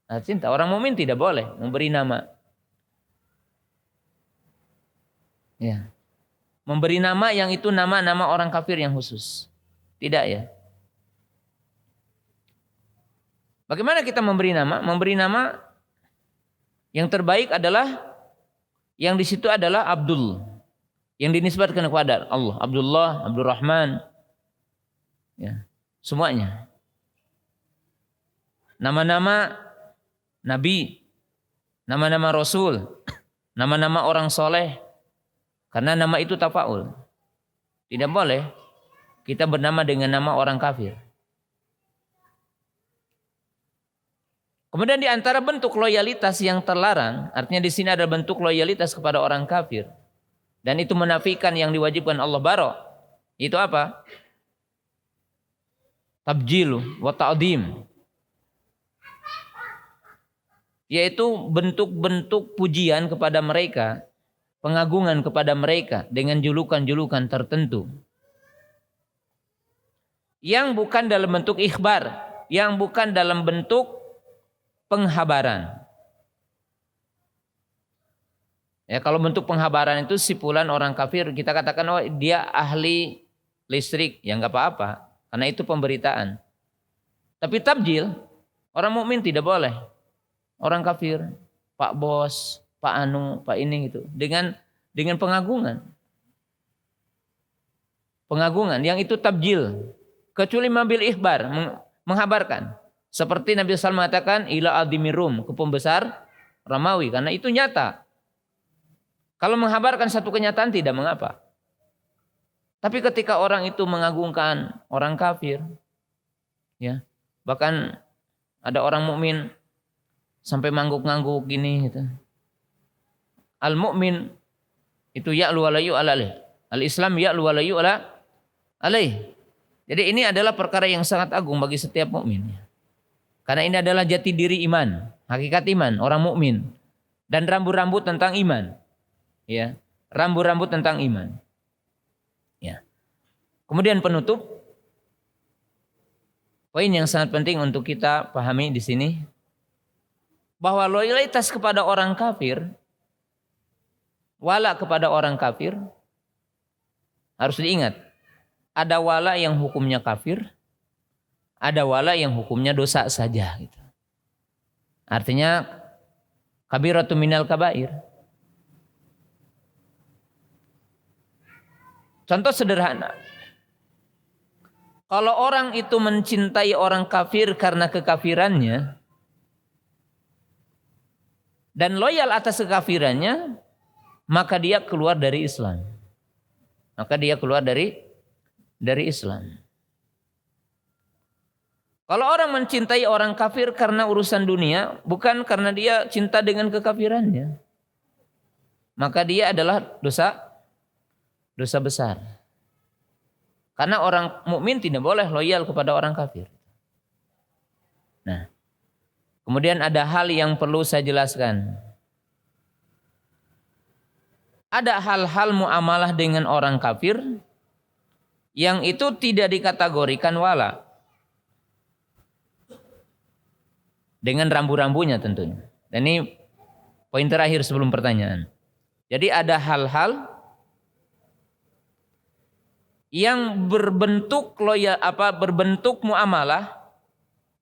Nah, cinta orang mukmin tidak boleh memberi nama. Ya. Memberi nama yang itu nama-nama orang kafir yang khusus. Tidak ya. Bagaimana kita memberi nama? Memberi nama yang terbaik adalah yang di situ adalah Abdul, yang dinisbatkan kepada Allah, Abdullah, Abdurrahman, ya, semuanya. Nama-nama Nabi, nama-nama Rasul, nama-nama orang soleh, karena nama itu tafaul. Tidak boleh kita bernama dengan nama orang kafir. Kemudian di antara bentuk loyalitas yang terlarang, artinya di sini ada bentuk loyalitas kepada orang kafir. Dan itu menafikan yang diwajibkan Allah bara. Itu apa? Tabjilu wa ta'dim. Yaitu bentuk-bentuk pujian kepada mereka, pengagungan kepada mereka dengan julukan-julukan tertentu. Yang bukan dalam bentuk ikhbar, yang bukan dalam bentuk penghabaran. Ya, kalau bentuk penghabaran itu si fulan orang kafir, kita katakan oh dia ahli listrik, ya enggak apa-apa, karena itu pemberitaan. Tapi tabjil, orang mukmin tidak boleh. Orang kafir, Pak Bos, Pak Anu, Pak ini gitu, dengan pengagungan. Pengagungan yang itu tabjil, kecuali mabil ikhbar, menghabarkan. Seperti Nabi SAW mengatakan ila adimirum, ke pembesar Romawi, karena itu nyata. Kalau menghabarkan satu kenyataan tidak mengapa. Tapi ketika orang itu mengagungkan orang kafir, ya, bahkan ada orang mukmin sampai mangguk-ngangguk gini gitu. Al mukmin itu ya'lu wa la yu'ala alaih. Al Islam ya'lu wa la yu'ala alaih. Jadi ini adalah perkara yang sangat agung bagi setiap mukmin. Karena ini adalah jati diri iman, hakikat iman orang mukmin dan rambu-rambu tentang iman. Ya, rambu-rambu tentang iman. Ya. Kemudian penutup, poin yang sangat penting untuk kita pahami di sini bahwa loyalitas kepada orang kafir, wala kepada orang kafir harus diingat. Ada wala yang hukumnya kafir, ada wala yang hukumnya dosa saja gitu. Artinya kabiratu minal kabair. Contoh sederhana. Kalau orang itu mencintai orang kafir karena kekafirannya dan loyal atas kekafirannya, maka dia keluar dari Islam. Maka dia keluar dari Islam. Kalau orang mencintai orang kafir karena urusan dunia, bukan karena dia cinta dengan kekafirannya, maka dia adalah dosa besar. Karena orang mukmin tidak boleh loyal kepada orang kafir. Nah, kemudian ada hal yang perlu saya jelaskan. Ada hal-hal muamalah dengan orang kafir yang itu tidak dikategorikan wala. Dengan rambu-rambunya tentunya. Dan ini poin terakhir sebelum pertanyaan. Jadi ada hal-hal yang berbentuk berbentuk muamalah,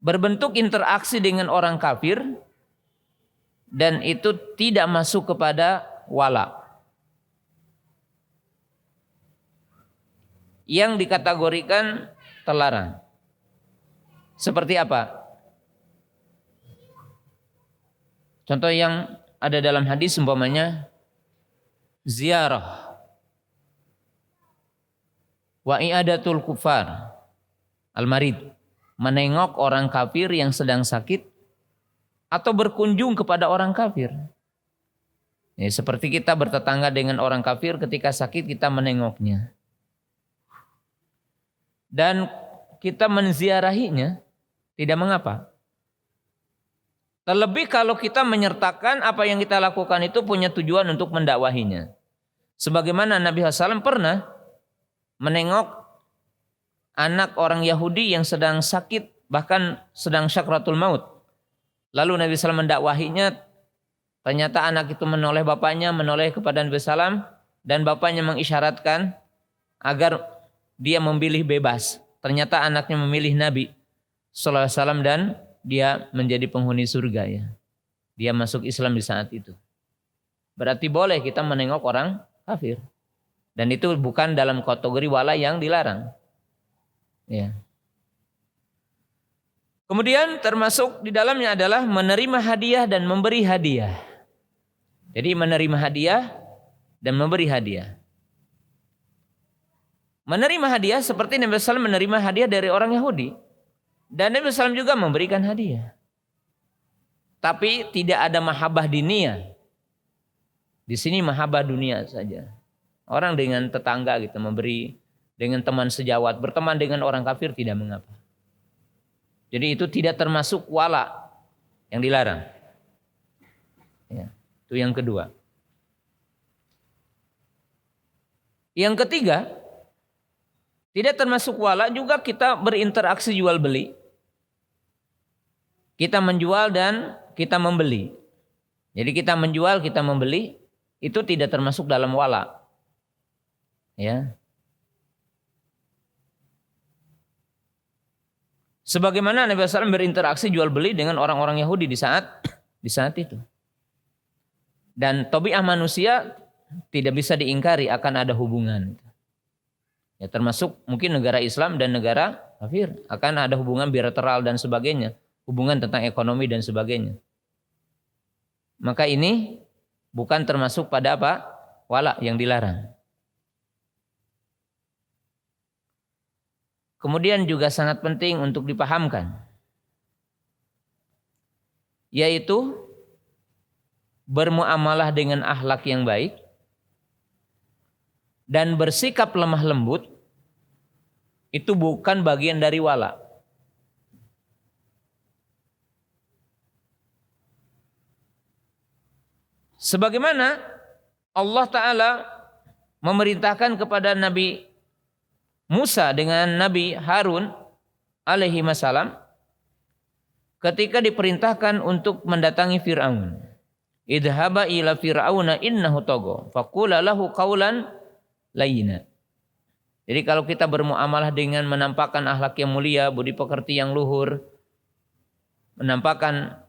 berbentuk interaksi dengan orang kafir dan itu tidak masuk kepada wala. Yang dikategorikan terlarang. Seperti apa? Contoh yang ada dalam hadis umpamanya ziarah wa i'adatul kufar al-marid. menengok orang kafir yang sedang sakit atau berkunjung kepada orang kafir. Ya, seperti kita bertetangga dengan orang kafir, ketika sakit kita menengoknya. Dan kita menziarahinya, tidak mengapa. Terlebih kalau kita menyertakan apa yang kita lakukan itu punya tujuan untuk mendakwahinya. Sebagaimana Nabi SAW pernah menengok anak orang Yahudi yang sedang sakit, bahkan sedang syakratul maut. Lalu Nabi SAW mendakwahinya, ternyata anak itu menoleh bapaknya, menoleh kepada Nabi SAW, dan bapaknya mengisyaratkan agar dia memilih bebas. Ternyata anaknya memilih Nabi SAW dan dia menjadi penghuni surga ya. Dia masuk Islam di saat itu. Berarti boleh kita menengok orang kafir. Dan itu bukan dalam kategori wala yang dilarang. Ya. Kemudian termasuk di dalamnya adalah menerima hadiah dan memberi hadiah. Jadi menerima hadiah dan memberi hadiah. Menerima hadiah seperti Nabi SAW menerima hadiah dari orang Yahudi. Dan Nabi SAW juga memberikan hadiah. Tapi tidak ada mahabbah diniyah. Di sini mahabbah dunia saja. Orang dengan tetangga gitu memberi, dengan teman sejawat, berteman dengan orang kafir tidak mengapa. Jadi itu tidak termasuk wala yang dilarang. Ya, itu yang kedua. Yang ketiga, tidak termasuk wala juga kita berinteraksi jual beli. Kita menjual dan kita membeli. Jadi kita menjual, kita membeli, itu tidak termasuk dalam wala. Ya. Sebagaimana Nabi SAW berinteraksi jual beli dengan orang-orang Yahudi di saat itu. Dan tabiat manusia tidak bisa diingkari akan ada hubungan. Ya, termasuk mungkin negara Islam dan negara kafir akan ada hubungan bilateral dan sebagainya, hubungan tentang ekonomi dan sebagainya. Maka ini bukan termasuk pada apa? Wala yang dilarang. Kemudian juga sangat penting untuk dipahamkan, yaitu bermuamalah dengan akhlak yang baik dan bersikap lemah lembut itu bukan bagian dari wala. Sebagaimana Allah Ta'ala memerintahkan kepada Nabi Musa dengan Nabi Harun alaihi wasallam ketika diperintahkan untuk mendatangi Fir'aun. Idhaba ila fir'auna innahu tagha faqula lahu qawlan layyina. Jadi kalau kita bermuamalah dengan menampakkan akhlak yang mulia, budi pekerti yang luhur, menampakkan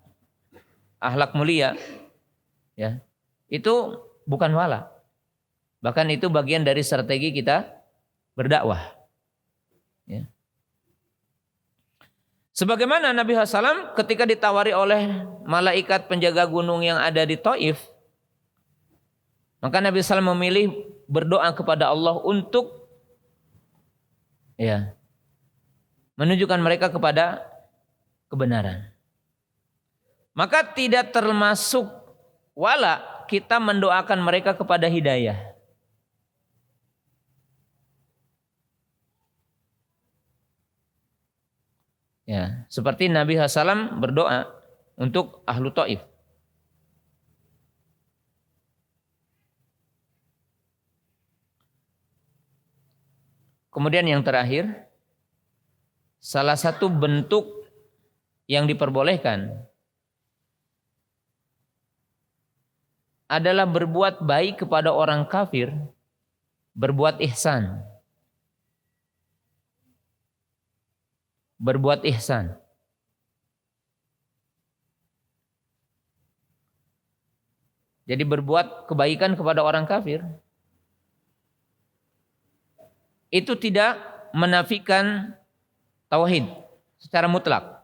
akhlak mulia, ya, itu bukan wala. Bahkan itu bagian dari strategi kita berdakwah. Ya. Sebagaimana Nabi SAW ketika ditawari oleh malaikat penjaga gunung yang ada di Taif, maka Nabi SAW memilih berdoa kepada Allah untuk menunjukkan mereka kepada kebenaran. Maka tidak termasuk wala kita mendoakan mereka kepada hidayah. Ya, seperti Nabi SAW berdoa untuk ahlu Taif. Kemudian yang terakhir, salah satu bentuk yang diperbolehkan adalah berbuat baik kepada orang kafir, berbuat ihsan. Berbuat ihsan. Jadi berbuat kebaikan kepada orang kafir itu tidak menafikan tauhid secara mutlak.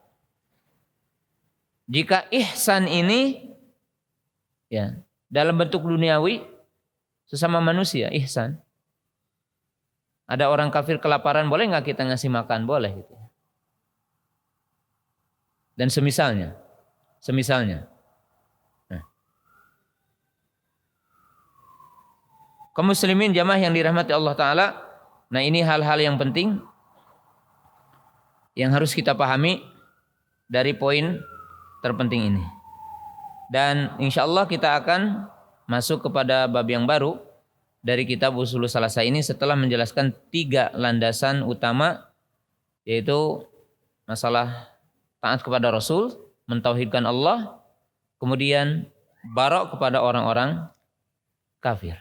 Jika ihsan ini dalam bentuk duniawi sesama manusia ihsan. Ada orang kafir kelaparan, boleh nggak kita ngasih makan? Boleh gitu. dan semisalnya. Nah. Kaum muslimin jamaah yang dirahmati Allah Ta'ala, nah ini hal-hal yang penting yang harus kita pahami dari poin terpenting ini. Dan insya Allah kita akan masuk kepada bab yang baru dari kitab Ushulus Salasah ini setelah menjelaskan 3 landasan utama, yaitu masalah taat kepada Rasul, mentauhidkan Allah, kemudian barok kepada orang-orang kafir.